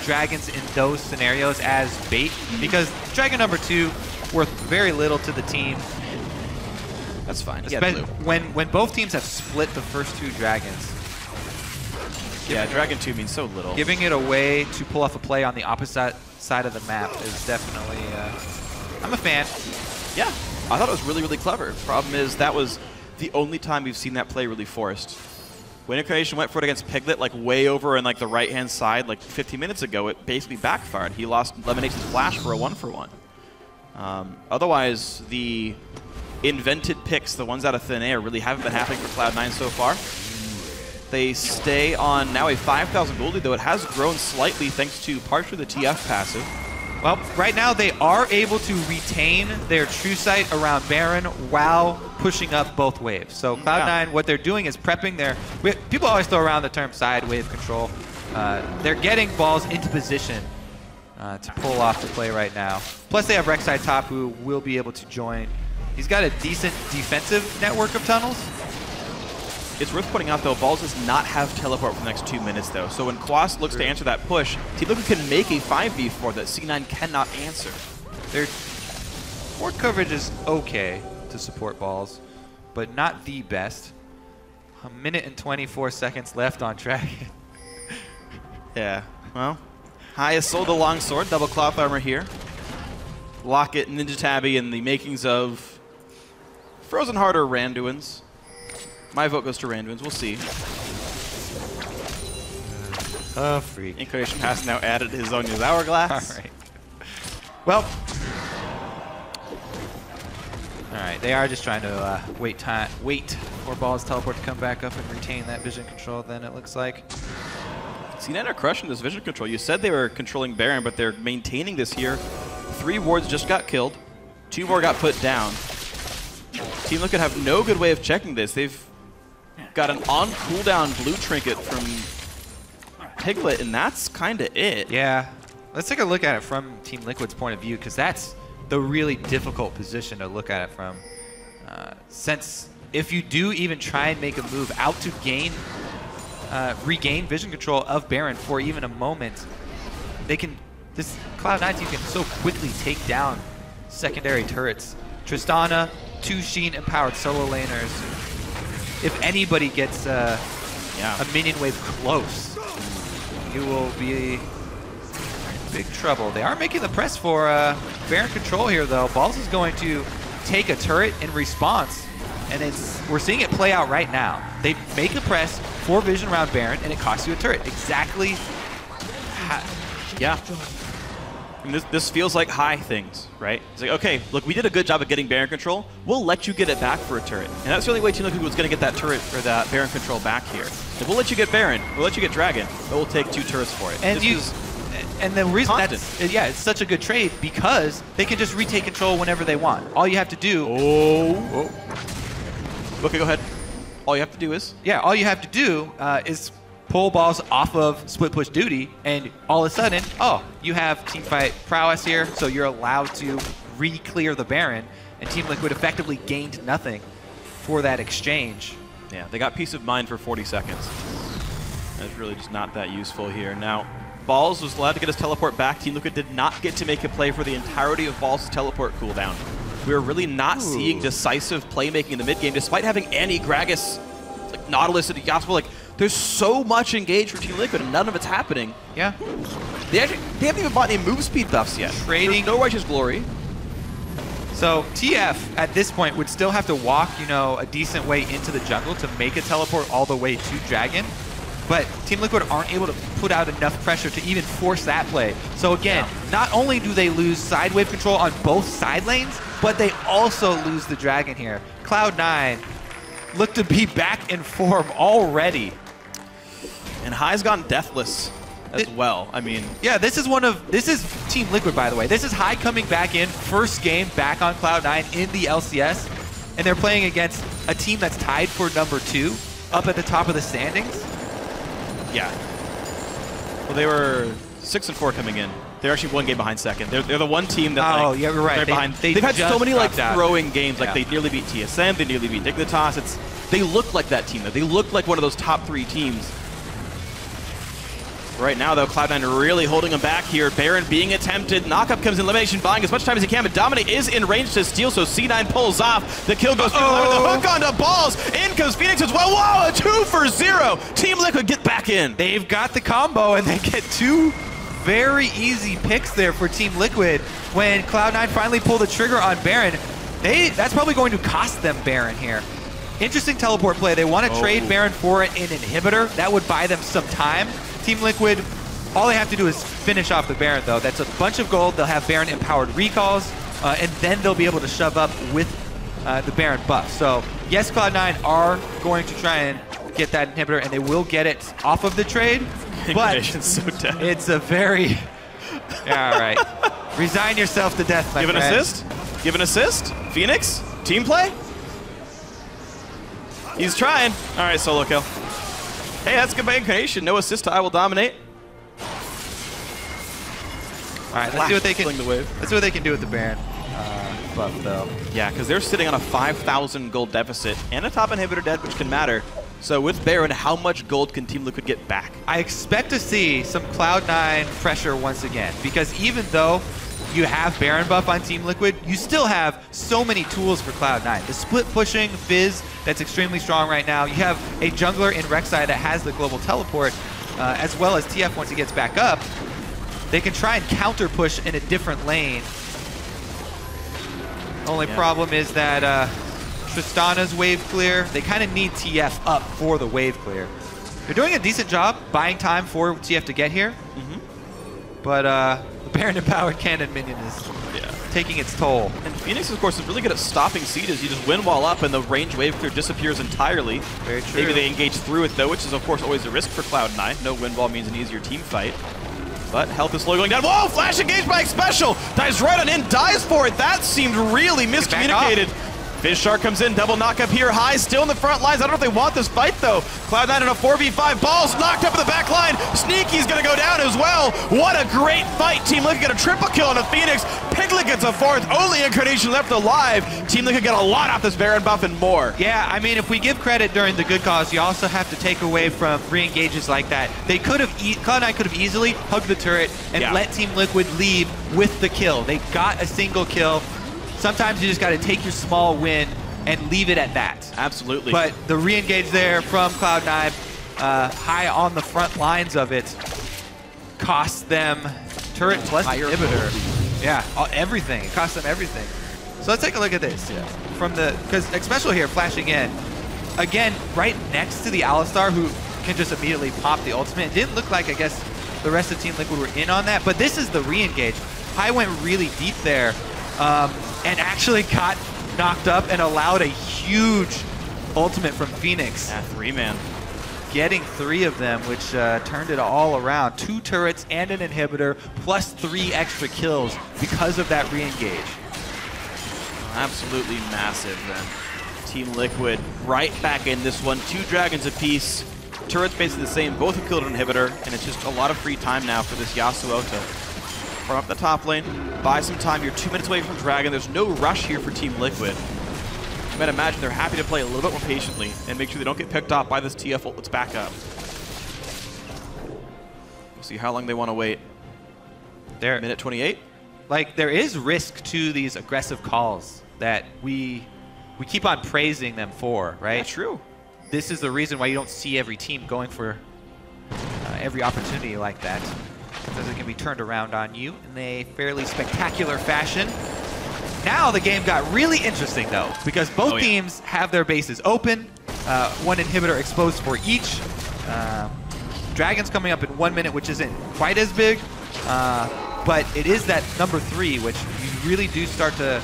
dragons in those scenarios as bait, because Dragon number 2 worth very little to the team. That's fine. When both teams have split the first 2 dragons. Yeah, Dragon 2 means so little. Giving it away to pull off a play on the opposite side of the map is definitely... I'm a fan. Yeah, I thought it was really, really clever. Problem is, that was the only time we've seen that play really forced. When Incarnation went for it against Piglet, like way over in like the right-hand side, like 15 minutes ago, it basically backfired. He lost Lemonade's flash for a 1-for-1. Otherwise, the invented picks, the ones out of thin air, really haven't been happening for Cloud9 so far. They stay on now a 5,000 gold lead, though it has grown slightly thanks to partially the TF passive. Well, right now they are able to retain their true sight around Baron while pushing up both waves. So Cloud9, what they're doing is prepping their... People always throw around the term side wave control. They're getting balls into position to pull off the play right now. Plus they have Rek'Sai top, who will be able to join. He's got a decent defensive network of tunnels. It's worth pointing out, though, Balls does not have teleport for the next 2 minutes, though. So when Quas looks to answer that push, Team Liquid can make a 5v4 that C9 cannot answer. Their board coverage is okay to support Balls, but not the best. 1 minute and 24 seconds left on Dragon. Yeah, well, Hai has sold the longsword, double cloth armor here. Locket, Ninja Tabby, and the makings of Frozen Heart or Randuin's. My vote goes to Randuin's. We'll see. Oh, freak. Incarnation has now added his Zonya's Hourglass. All right. Well. All right. They are just trying to wait for Balls teleport to come back up and retain that vision control. Then it looks like. C9 are crushing this vision control. You said they were controlling Baron, but they're maintaining this here. 3 wards just got killed. 2 more got put down. Team Liquid have no good way of checking this. They've got an on cooldown blue trinket from Piglet, and that's kind of it. Yeah. Let's take a look at it from Team Liquid's point of view, because that's the really difficult position to look at it from. Since if you do even try and make a move out to regain vision control of Baron for even a moment, this Cloud9 team can so quickly take down secondary turrets. Tristana, 2 Sheen empowered solo laners. If anybody gets a minion wave close, you will be in big trouble. They are making the press for Baron control here, though. Balls is going to take a turret in response, and we're seeing it play out right now. They make a press for vision around Baron, and it costs you a turret. Exactly. Yeah. I mean, this feels like High things, right? It's like, okay, look, we did a good job at getting Baron control. We'll let you get it back for a turret. And that's the only way Team Liquid was going to get that turret or that Baron control back here. If we'll let you get Baron, we'll let you get Dragon, but we'll take 2 turrets for it. And the reason it's such a good trade, because they can just retake control whenever they want. All you have to do... Okay, go ahead. All you have to do is... Yeah, all you have to do is pull Balls off of split push duty, and all of a sudden, you have teamfight prowess here, so you're allowed to re-clear the Baron, and Team Liquid effectively gained nothing for that exchange. Yeah, they got peace of mind for 40 seconds. That's really just not that useful here. Now, Balls was allowed to get his teleport back. Team Liquid did not get to make a play for the entirety of Balls' teleport cooldown. We're really not seeing decisive playmaking in the mid game, despite having Annie, Gragas, like Nautilus, and Yasuo. Like, there's so much engaged for Team Liquid, and none of it's happening. Yeah. They haven't even bought any move speed buffs yet. Trading. There's no Righteous Glory. So TF, at this point, would still have to walk, a decent way into the jungle to make a teleport all the way to Dragon. But Team Liquid aren't able to put out enough pressure to even force that play. So again, not only do they lose side wave control on both side lanes, but they also lose the Dragon here. Cloud9 look to be back in form already. And High's gone deathless as well. I mean... Yeah, this is Team Liquid, by the way. This is High coming back in, first game back on Cloud9 in the LCS, and they're playing against a team that's tied for number 2 up at the top of the standings. Yeah. Well, they were 6-4 coming in. They're actually 1 game behind second. They're the one team that yeah, you're right. They've had so many throwing games. Like they nearly beat TSM, they nearly beat Dignitas. They look like that team though. They look like one of those top 3 teams. Right now, though, Cloud9 really holding him back here. Baron being attempted. Knockup comes in, Elimination buying as much time as he can, but Dominate is in range to steal, so C9 pulls off. The kill goes through the hook onto balls. In comes Phoenix as well. Whoa, a 2 for 0. Team Liquid get back in. They've got the combo, and they get 2 very easy picks there for Team Liquid. When Cloud9 finally pull the trigger on Baron, that's probably going to cost them Baron here. Interesting teleport play. They want to trade Baron for an inhibitor. That would buy them some time. Team Liquid, all they have to do is finish off the Baron, though. That's a bunch of gold. They'll have Baron-empowered recalls, and then they'll be able to shove up with the Baron buff. So, yes, Cloud9 are going to try and get that inhibitor, and they will get it off of the trade, but it's a very... Yeah, all right. Resign yourself to death, my friend. Give an assist. Give an assist. Phoenix, team play. He's trying. All right, solo kill. Hey, that's good by Incarnation. No assist to I Will Dominate. All right, let's see what they can. Let's see what they can do with the Baron buff, though. Yeah, because they're sitting on a 5,000 gold deficit and a top inhibitor dead, which can matter. So with Baron, how much gold can Team Liquid get back? I expect to see some Cloud9 pressure once again, because even though you have Baron buff on Team Liquid, you still have so many tools for Cloud9. The split pushing, Fizz, that's extremely strong right now. You have a jungler in Rek'Sai that has the global teleport, as well as TF once he gets back up. They can try and counter push in a different lane. Only problem is that Tristana's wave clear. They kind of need TF up for the wave clear. They're doing a decent job buying time for TF to get here. But the Baron-empowered cannon minion is taking its toll. And Phoenix, of course, is really good at stopping sieges. You just win wall up and the range wave clear disappears entirely. Very true. Maybe they engage through it, though, which is, of course, always a risk for Cloud9. No win wall means an easier team fight. But health is slowly going down. Whoa! Flash engaged by Special! Dives right on in, dies for it. That seemed really miscommunicated. Fizz Shark comes in, double knock up here, high, still in the front lines. I don't know if they want this fight, though. Cloud9 in a 4v5, balls knocked up in the back line. Sneaky's gonna go down as well. What a great fight. Team Liquid got a triple kill on a Phoenix. Piglet gets a 4th, only Incarnation left alive. Team Liquid got a lot off this Baron buff and more. Yeah, I mean, if we give credit during the good cause, you also have to take away from re-engages like that. They could have, Cloud9 could have easily hugged the turret and let Team Liquid leave with the kill. They got a single kill. Sometimes you just got to take your small win and leave it at that. Absolutely. But the re-engage there from Cloud9, high on the front lines of it, costs them turret plus inhibitor. Yeah, everything. It costs them everything. So let's take a look at this. From the, because Especial here flashing in, again, right next to the Alistar, who can just immediately pop the ultimate. It didn't look like, I guess, the rest of Team Liquid were in on that, but this is the re-engage. High went really deep there. And actually got knocked up and allowed a huge ultimate from Phoenix. Yeah, 3-man. Getting 3 of them, which turned it all around. 2 turrets and an inhibitor, plus 3 extra kills because of that re-engage. Absolutely massive then. Team Liquid right back in this one. 2 dragons apiece. Turrets basically the same. Both have killed an inhibitor, and it's just a lot of free time now for this Yasuo to farm up the top lane, buy some time. You're 2 minutes away from Dragon. There's no rush here for Team Liquid. You might imagine they're happy to play a little bit more patiently and make sure they don't get picked off by this TF ult that's back up. We'll see how long they want to wait. There, minute 28. Like, there is risk to these aggressive calls that we keep on praising them for, right? That's true. This is the reason why you don't see every team going for every opportunity like that. Because it can be turned around on you in a fairly spectacular fashion. Now the game got really interesting, though, because both teams have their bases open. 1 inhibitor exposed for each. Dragon's coming up in 1 minute, which isn't quite as big. But it is that number 3, which you really do start to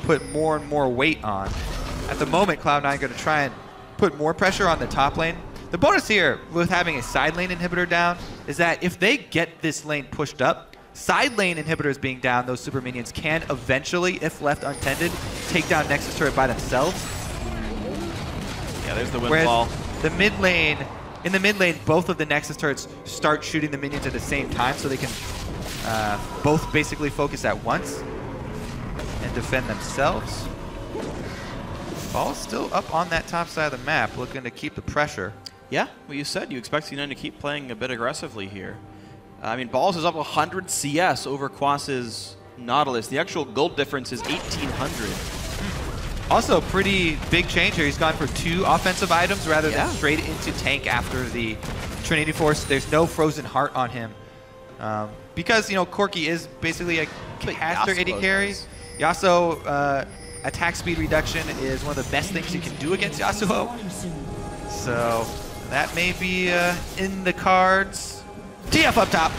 put more and more weight on. At the moment, Cloud9 going to try and put more pressure on the top lane. The bonus here with having a side lane inhibitor down is that if they get this lane pushed up, side lane inhibitors being down, those super minions can eventually, if left untended, take down Nexus turret by themselves. Yeah, there's the windfall. The mid lane, in the mid lane, both of the Nexus turrets start shooting the minions at the same time, so they can both basically focus at once and defend themselves. Ball's still up on that top side of the map, looking to keep the pressure. Yeah, well, you said you expect C9 to keep playing a bit aggressively here. I mean, Balls is up 100 CS over Quas's Nautilus. The actual gold difference is 1,800. Also, pretty big change here. He's gone for 2 offensive items rather than straight into tank after the Trinity Force. There's no Frozen Heart on him. Because, you know, Corki is basically a caster AD carry. Yasuo, attack speed reduction is one of the best things you can do against Yasuo. So that may be in the cards. TF up top.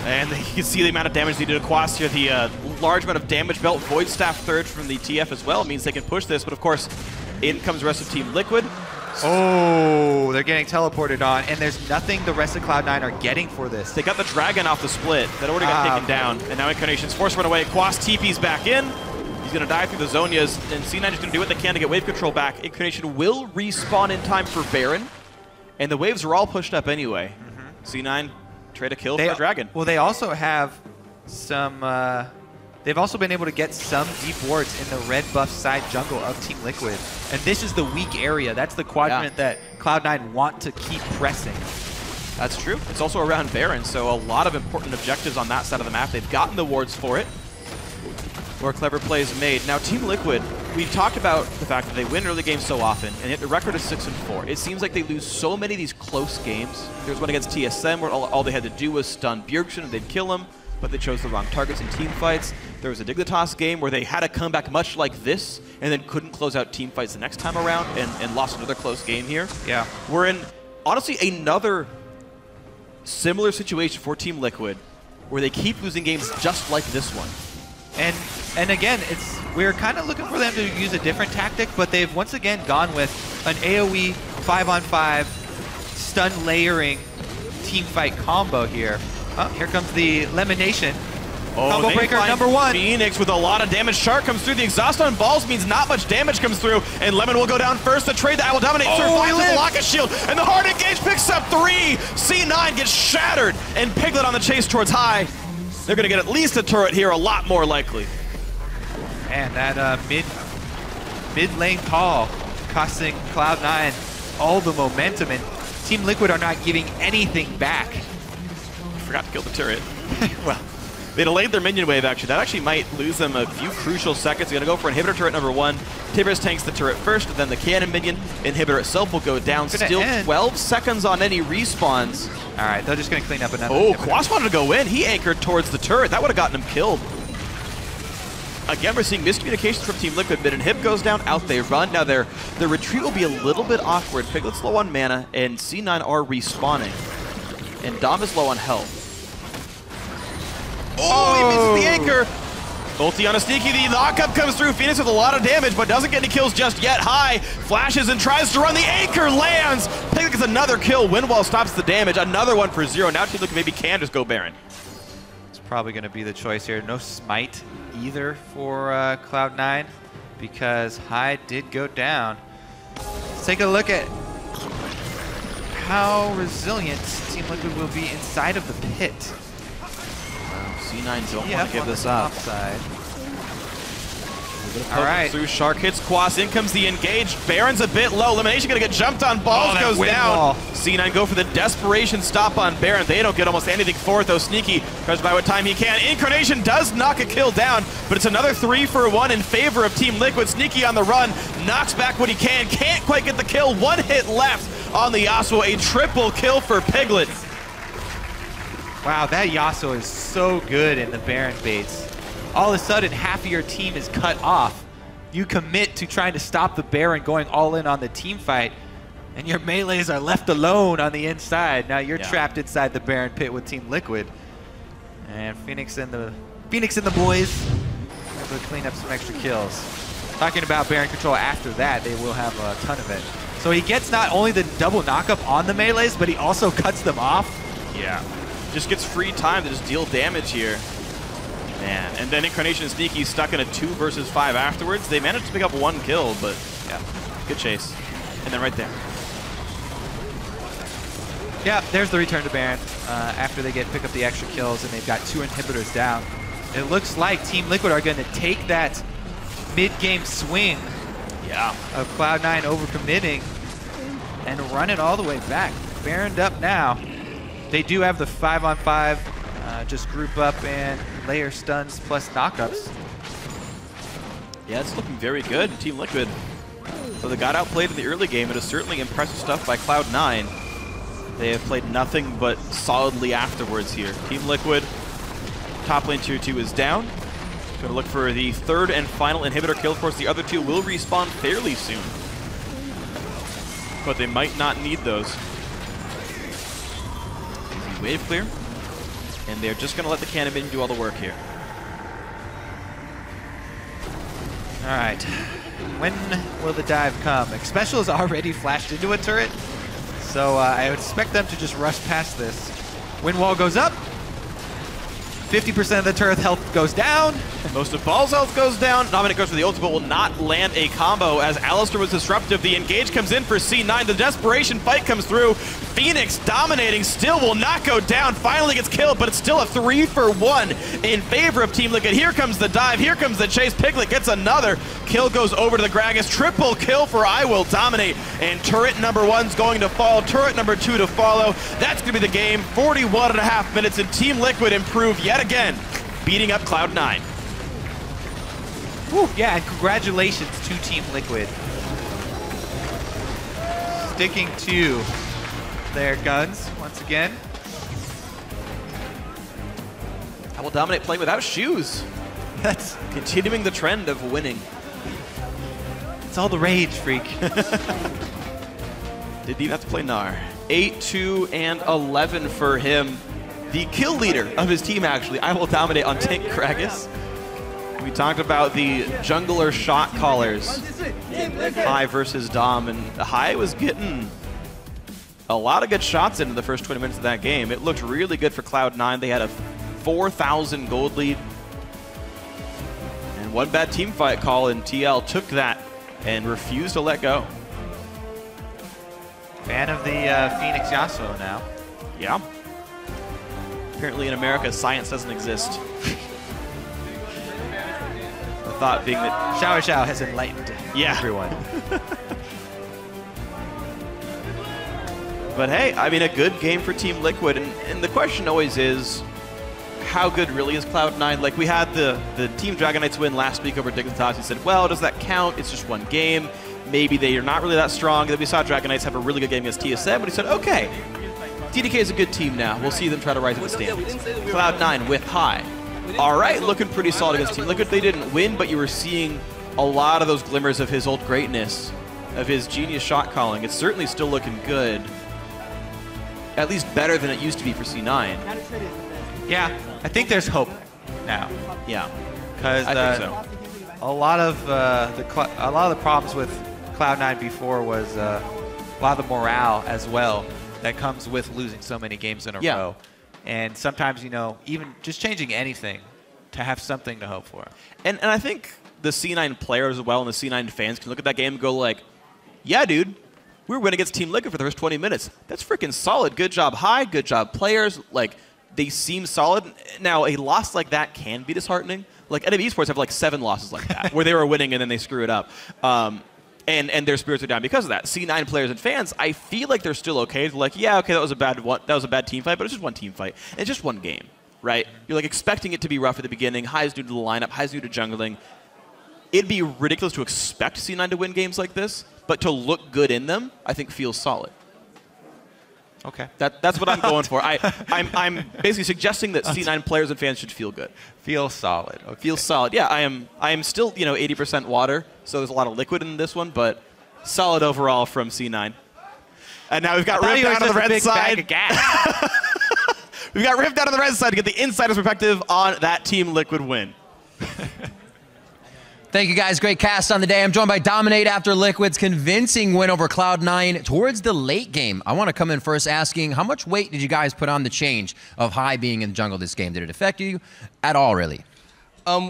And you can see the amount of damage they did to Quas here. The large amount of damage belt, Void Staff third from the TF as well. It means they can push this, but of course, in comes the rest of Team Liquid. Oh, they're getting teleported on, and there's nothing the rest of Cloud9 are getting for this. They got the Dragon off the split. That already got taken down, and now Incarnation's forced to run away. Quas TP's back in. He's going to die through the Zonias, and C9 is going to do what they can to get wave control back. Incarnation will respawn in time for Baron, and the waves are all pushed up anyway. C9 trade a kill for Dragon. Well, they also have some... they've also been able to get some deep wards in the red buff side jungle of Team Liquid. And this is the weak area. That's the quadrant that Cloud9 want to keep pressing. That's true. It's also around Baron, so a lot of important objectives on that side of the map. They've gotten the wards for it. More clever plays made. Now, Team Liquid, we've talked about the fact that they win early games so often, and yet the record is 6-4. It seems like they lose so many of these close games. There was one against TSM where all they had to do was stun Bjergsen and they'd kill him, but they chose the wrong targets in team fights. There was a Dignitas game where they had a comeback much like this, and then couldn't close out team fights the next time around, and lost another close game here. Yeah. We're in, honestly, another similar situation for Team Liquid, where they keep losing games just like this one. And again, we're kind of looking for them to use a different tactic, but they've once again gone with an AoE 5-on-5 stun layering team fight combo here. Oh, here comes the elimination. Combo breaker number 1. Phoenix with a lot of damage. Shark comes through. The exhaust on Balls means not much damage comes through, and Lemon will go down first. The trade that will dominate. Survives with the Locket Shield, and the hard engage picks up 3. C9 gets shattered, and Piglet on the chase towards high. They're going to get at least a turret here, a lot more likely. And that mid lane call costing Cloud9 all the momentum, and Team Liquid are not giving anything back. Forgot to kill the turret. Well, they delayed their minion wave, actually. That actually might lose them a few crucial seconds. They're going to go for inhibitor turret number 1. Tibbers tanks the turret first, then the cannon minion. Inhibitor itself will go down. Still 12 seconds on any respawns. All right, they're just going to clean up another inhibitor. Quas wanted to go in. He anchored towards the turret. That would have gotten him killed. Again, we're seeing miscommunications from Team Liquid. Mid inhib goes down, out they run. Now their retreat will be a little bit awkward. Piglet's low on mana, and C9 are respawning. And Dom is low on health. Oh, he misses the anchor. Ulti on a sneaky, the knockup comes through. Phoenix with a lot of damage, but doesn't get any kills just yet. High flashes and tries to run. The anchor lands. Piglet gets another kill. Windwall stops the damage. Another one for 0. Now Team Liquid maybe can just go Baron. It's probably going to be the choice here. No smite either for Cloud9 because High did go down. Let's take a look at how resilient Team Liquid will be inside of the pit. C9 don't want to give this up. All right. Through Shark hits Quas. In comes the engage. Baron's a bit low. Elimination going to get jumped on. Balls goes down. C9 go for the desperation stop on Baron. They don't get almost anything for it, though. Sneaky tries to buy what time he can. Incarnation does knock a kill down, but it's another 3-for-1 in favor of Team Liquid. Sneaky on the run. Knocks back what he can. Can't quite get the kill. 1 hit left on the Yasuo. A triple kill for Piglet. Wow, that Yasuo is so good in the Baron baits. All of a sudden, half of your team is cut off. You commit to trying to stop the Baron going all in on the team fight, and your melees are left alone on the inside. Now you're trapped inside the Baron pit with Team Liquid. And Phoenix and the boys able to clean up some extra kills. Talking about Baron control after that, they will have a ton of it. So he gets not only the double knockup on the melees, but he also cuts them off. Yeah. Just gets free time to just deal damage here. Man, and then Incarnation and Sneaky stuck in a 2 versus 5 afterwards. They managed to pick up 1 kill, but yeah, good chase. And then right there. Yeah, there's the return to Baron after they pick up the extra kills and they've got 2 inhibitors down. It looks like Team Liquid are going to take that mid-game swing of Cloud9 overcommitting and run it all the way back. Baroned up now. They do have the 5-on-5, just group up and layer stuns plus knockups. Yeah, it's looking very good, Team Liquid. So they got outplayed in the early game. It is certainly impressive stuff by Cloud9. They have played nothing but solidly afterwards here. Team Liquid, top lane tier 2 is down. Going to look for the third and final inhibitor kill. Of course, the other two will respawn fairly soon. But they might not need those. Easy wave clear. And they're just going to let the cannon minion do all the work here. All right. When will the dive come? Special is already flashed into a turret, so I would expect them to just rush past this. Wind wall goes up. 50% of the turret health goes down. Most of Ball's health goes down. Dominic goes for the ultimate, will not land a combo as Alistar was disruptive. The engage comes in for C9. The desperation fight comes through. Phoenix dominating, still will not go down. Finally gets killed, but it's still a 3-for-1 in favor of Team Liquid. Here comes the dive, here comes the chase. Piglet gets another. Kill goes over to the Gragas. Triple kill for I Will Dominate. And turret number 1's going to fall. Turret number 2 to follow. That's going to be the game. 41.5 minutes, and Team Liquid improve yet again, beating up Cloud9. Whew, yeah, and congratulations to Team Liquid. Sticking to their guns once again. I Will Dominate playing without shoes. That's continuing the trend of winning. It's all the rage, Freak. Didn't even have to play Gnar. 8-2 and 11 for him. The kill leader of his team, actually. I Will Dominate on Tank Gragas. We talked about the jungler shot callers. High versus Dom, and High was getting a lot of good shots into the first 20 minutes of that game. It looked really good for Cloud9. They had a 4,000 gold lead. And one bad team fight call, and TL took that and refused to let go. Fan of the Phoenix Yasuo now. Yeah. Apparently in America, science doesn't exist. The thought being that Xiao Xiao has enlightened everyone. But hey, I mean, a good game for Team Liquid, and the question always is, how good really is Cloud9? Like, we had the Team Dragon Knights win last week over Dignitas. We said, well, does that count? It's just one game. Maybe they are not really that strong. And then we saw Dragon Knights have a really good game against TSM, but he said, okay, DDK is a good team now. We'll see them try to rise in the standings. Cloud9 with High. All right, looking pretty solid against Team Liquid. They didn't win, but you were seeing a lot of those glimmers of his old greatness, of his genius shot calling. It's certainly still looking good. At least better than it used to be for C9. Yeah, I think there's hope now. Yeah, because I think so. a lot of the problems with Cloud9 before was a lot of the morale as well that comes with losing so many games in a row. And sometimes, you know, even just changing anything to have something to hope for. And I think the C9 players as well and the C9 fans can look at that game and go like, yeah, dude, we were winning against Team Liquid for the first 20 minutes. That's freaking solid. Good job, High. Good job, players. Like, they seem solid. Now, a loss like that can be disheartening. Like, NA Esports have like 7 losses like that, where they were winning and then they screw it up. And their spirits are down because of that. C9 players and fans, I feel like they're still okay. They're like, yeah, okay, that was a bad team fight, but it's just one team fight. And it's just one game, right? You're like expecting it to be rough at the beginning. High's new to the lineup. High's new to jungling. It'd be ridiculous to expect C9 to win games like this, but to look good in them, I think feels solid. Okay. That's what I'm going for. I'm basically suggesting that C9 players and fans should feel good. Feel solid. Okay. Feel solid. Yeah, I am still, 80% water, so there's a lot of liquid in this one, but solid overall from C9. And now we've got Rift down on the red side. We've got Rift down on the red side to get the insider's perspective on that Team Liquid win. Thank you, guys. Great cast on the day. I'm joined by Dominate after Liquid's convincing win over Cloud9 towards the late game. I want to come in first asking, how much weight did you guys put on the change of High being in the jungle this game? Did it affect you at all, really?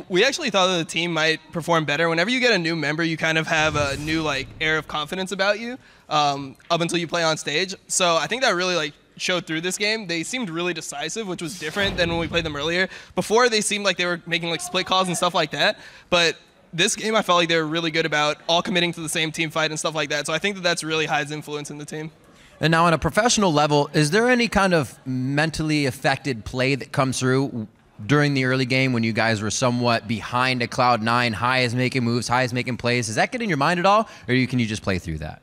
We actually thought that the team might perform better. Whenever you get a new member, you kind of have a new air of confidence about you up until you play on stage. So I think that really showed through this game. They seemed really decisive, which was different than when we played them earlier. Before, they seemed like they were making split calls and stuff like that, but this game, I felt like they were really good about all committing to the same team fight and stuff like that. So I think that that's really Hyde's influence in the team. And now on a professional level, is there any kind of mentally affected play that comes through during the early game when you guys were somewhat behind at Cloud9? High is making moves, High is making plays. Does that get in your mind at all, or can you just play through that?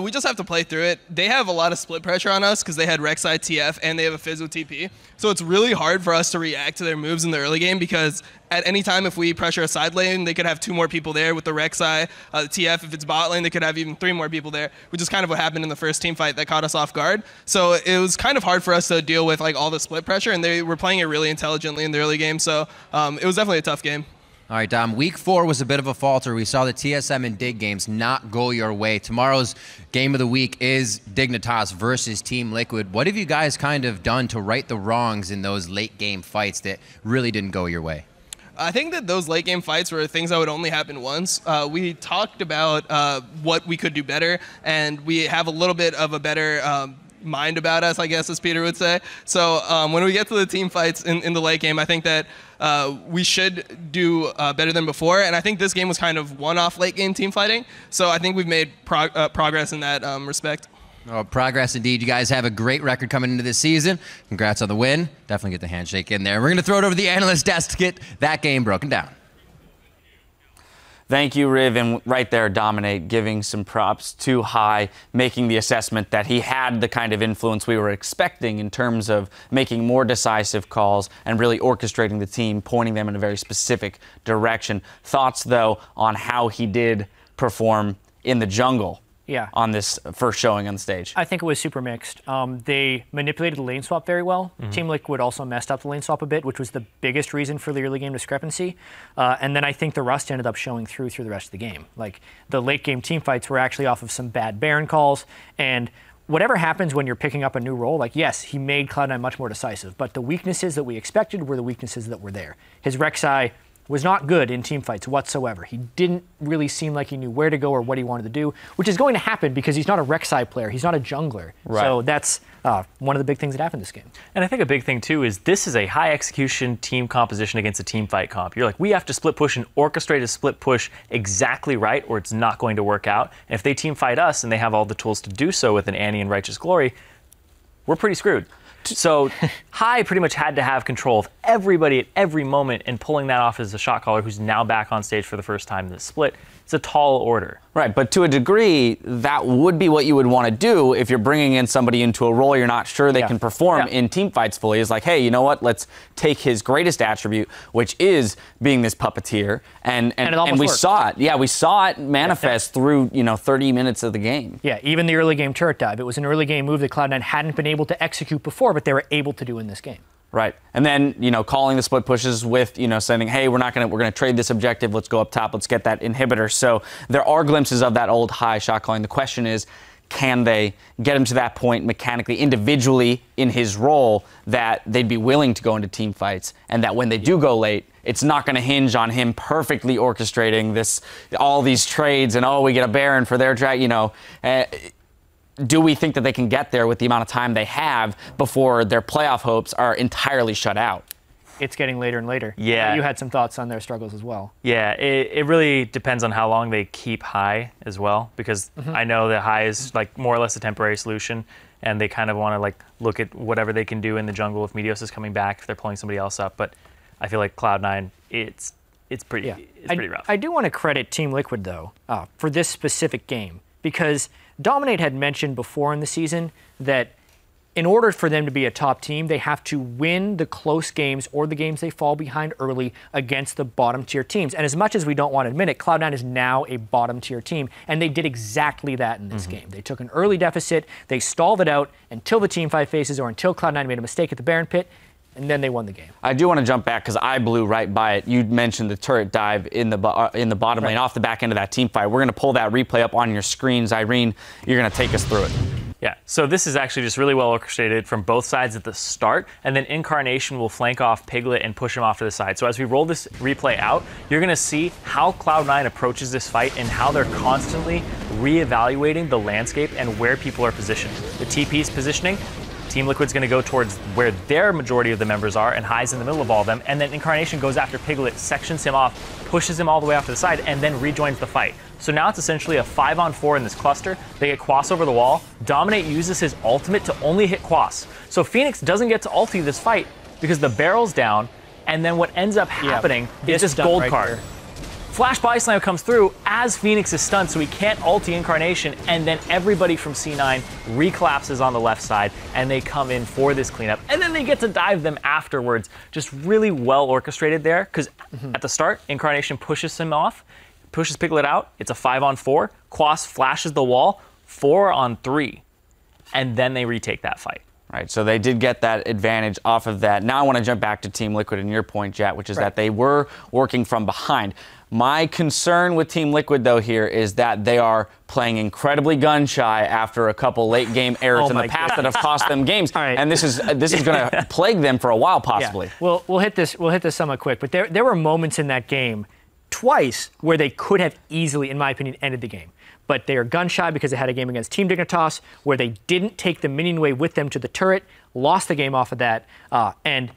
We just have to play through it. They have a lot of split pressure on us because they had Rek'Sai TF and they have a Fizz with TP. So it's really hard for us to react to their moves in the early game because at any time if we pressure a side lane, they could have 2 more people there with the Rek'Sai. The TF, if it's bot lane, they could have even 3 more people there, which is kind of what happened in the first team fight that caught us off guard. So it was kind of hard for us to deal with like all the split pressure, and they were playing it really intelligently in the early game. So it was definitely a tough game. All right, Dom, week 4 was a bit of a falter. We saw the TSM and Dig games not go your way. Tomorrow's game of the week is Dignitas versus Team Liquid. What have you guys kind of done to right the wrongs in those late game fights that really didn't go your way? I think that those late game fights were things that would only happen once. We talked about what we could do better, and we have a little bit of a better mind about us, I guess, as Peter would say. So when we get to the team fights in the late game, I think that we should do better than before. And I think this game was kind of one-off late game team fighting. So I think we've made progress in that respect. Oh, progress indeed. You guys have a great record coming into this season. Congrats on the win. Definitely get the handshake in there. We're going to throw it over to the analyst desk to get that game broken down. Thank you, Riv, and right there, Dominate, giving some props to High, making the assessment that he had the kind of influence we were expecting in terms of making more decisive calls and really orchestrating the team, pointing them in a very specific direction. Thoughts, though, on how he did perform in the jungle on this first showing on the stage? I think it was super mixed. They manipulated the lane swap very well. Team Liquid also messed up the lane swap a bit, which was the biggest reason for the early game discrepancy. And then I think the rust ended up showing through the rest of the game. Like, the late game team fights were actually off of some bad Baron calls, and whatever happens when you're picking up a new role, like, yes, he made Cloud9 much more decisive, but the weaknesses that we expected were the weaknesses that were there. His Rek'Sai was not good in team fights whatsoever. He didn't really seem like he knew where to go or what he wanted to do, which is going to happen because he's not a Rek'Sai player. He's not a jungler. Right. So that's one of the big things that happened this game. And I think a big thing, too, is this is a high execution team composition against a team fight comp. You're like, we have to split push and orchestrate a split push exactly right, or it's not going to work out. And if they team fight us and they have all the tools to do so with an Annie and Righteous Glory, we're pretty screwed. So High pretty much had to have control of everybody at every moment, and pulling that off as a shot caller who's now back on stage for the first time in the split. It's a tall order. Right, but to a degree, that would be what you would want to do if you're bringing in somebody into a role you're not sure they can perform in team fights fully. Is like, hey, you know what? Let's take his greatest attribute, which is being this puppeteer, and we saw it. Yeah, we saw it manifest through 30 minutes of the game. Yeah, even the early game turret dive. It was an early game move that Cloud9 hadn't been able to execute before, but they were able to do in this game. Right. And then, calling the split pushes with, saying, hey, we're going to trade this objective. Let's go up top. Let's get that inhibitor. So there are glimpses of that old High shot calling. The question is, can they get him to that point mechanically, individually in his role, that they'd be willing to go into team fights, and that when they do go late, it's not going to hinge on him perfectly orchestrating all these trades and, we get a Baron for their drag, do we think that they can get there with the amount of time they have before their playoff hopes are entirely shut out? It's getting later and later. Yeah. You had some thoughts on their struggles as well. Yeah, it really depends on how long they keep High as well, because I know that High is like more or less a temporary solution, and they kind of want to look at whatever they can do in the jungle if Meteos is coming back, if they're pulling somebody else up. But I feel like Cloud9, it's pretty rough. I do want to credit Team Liquid, though, for this specific game, because Dominate had mentioned before in the season that in order for them to be a top team, they have to win the close games or the games they fall behind early against the bottom tier teams. And as much as we don't want to admit it, Cloud9 is now a bottom tier team, and they did exactly that in this game. They took an early deficit, they stalled it out until the team fight phases or until Cloud9 made a mistake at the Baron pit, and then they won the game. I do want to jump back because I blew right by it. You mentioned the turret dive in the bottom lane off the back end of that team fight. We're going to pull that replay up on your screens. Irene, you're going to take us through it. Yeah, so this is actually just really well orchestrated from both sides at the start, and then Incarnation will flank off Piglet and push him off to the side. So as we roll this replay out, you're going to see how Cloud9 approaches this fight and how they're constantly reevaluating the landscape and where people are positioned. The TP's positioning Team Liquid's going to go towards where their majority of the members are, and High's in the middle of all of them. And then Incarnation goes after Piglet, sections him off, pushes him all the way off to the side, and then rejoins the fight. So now it's essentially a 5-on-4 in this cluster. They get Quas over the wall. Dominate uses his ultimate to only hit Quas. So Phoenix doesn't get to ulti this fight because the barrel's down, and then what ends up happening is this gold right card. there. Flash Body Slam comes through as Phoenix is stunned, so he can't ulti Incarnation, and then everybody from C9 recollapses on the left side, and they come in for this cleanup, and then they get to dive them afterwards. Just really well orchestrated there, because at the start, Incarnation pushes him off, pushes Piglet out, it's a 5-on-4, Quas flashes the wall, 4-on-3, and then they retake that fight. Right, so they did get that advantage off of that. Now I want to jump back to Team Liquid and your point, Jet, which is that they were working from behind. My concern with Team Liquid, though, here is that they are playing incredibly gun-shy after a couple late-game errors in the past that have cost them games. Right. And this is going to plague them for a while, possibly. Yeah. Well, we'll hit this somewhat quick, but there were moments in that game twice where they could have easily, in my opinion, ended the game. But they are gun-shy because they had a game against Team Dignitas where they didn't take the minion wave with them to the turret, lost the game off of that, and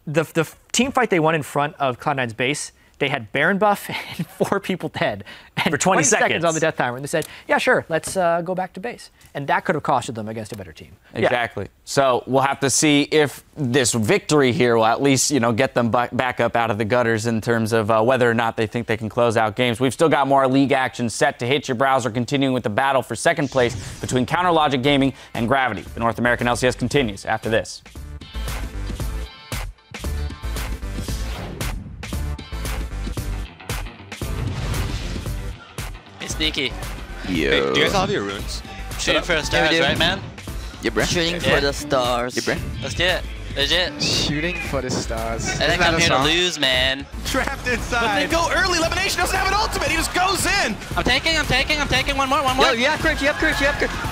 the team fight they won in front of Cloud9's base, they had Baron buff and 4 people dead. And for 20 seconds on the death timer. And they said, yeah, sure, let's go back to base. And that could have costed them against a better team. Exactly. Yeah. So we'll have to see if this victory here will at least, get them back up out of the gutters in terms of whether or not they think they can close out games. We've still got more league action set to hit your browser, continuing with the battle for second place between Counter Logic Gaming and Gravity. The North American LCS continues after this. Sneaky. Yo. Hey, do you guys all have your runes? Shooting for the stars, right, man? Yeah, bruh. Shooting for the stars. Yeah, bruh. Let's do it. Legit. Shooting for the stars. I think I'm here to lose, man. Trapped inside. But they go early. Elimination doesn't have an ultimate. He just goes in. I'm taking. One more. Yo, you have Kirk. You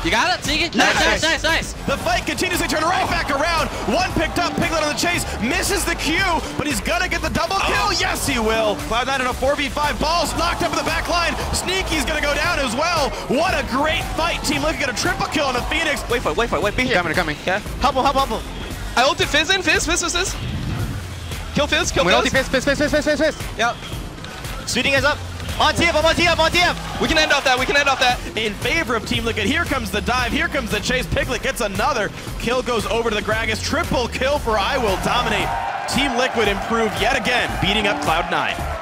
got it, Sneaky? Nice. The fight continues to turn right back around. One picked up. Piglet on the chase. Misses the Q, but he's going to get the double kill. Yes, he will. Cloud9 in a 4v5. Balls knocked up in the back line. Sneaky's going to go down as well. What a great fight. Team Liquid got a triple kill on the Phoenix. Wait for it. Coming. Okay. Help him. I ulted Fizz in. Fizz. Kill Fizz. Fizz. Yep. Speeding is up. On TF. We can end off that. In favor of Team Liquid. Here comes the dive. Here comes the chase. Piglet gets another. Kill goes over to the Gragas. Triple kill for I Will Dominate. Team Liquid improved yet again, beating up Cloud9.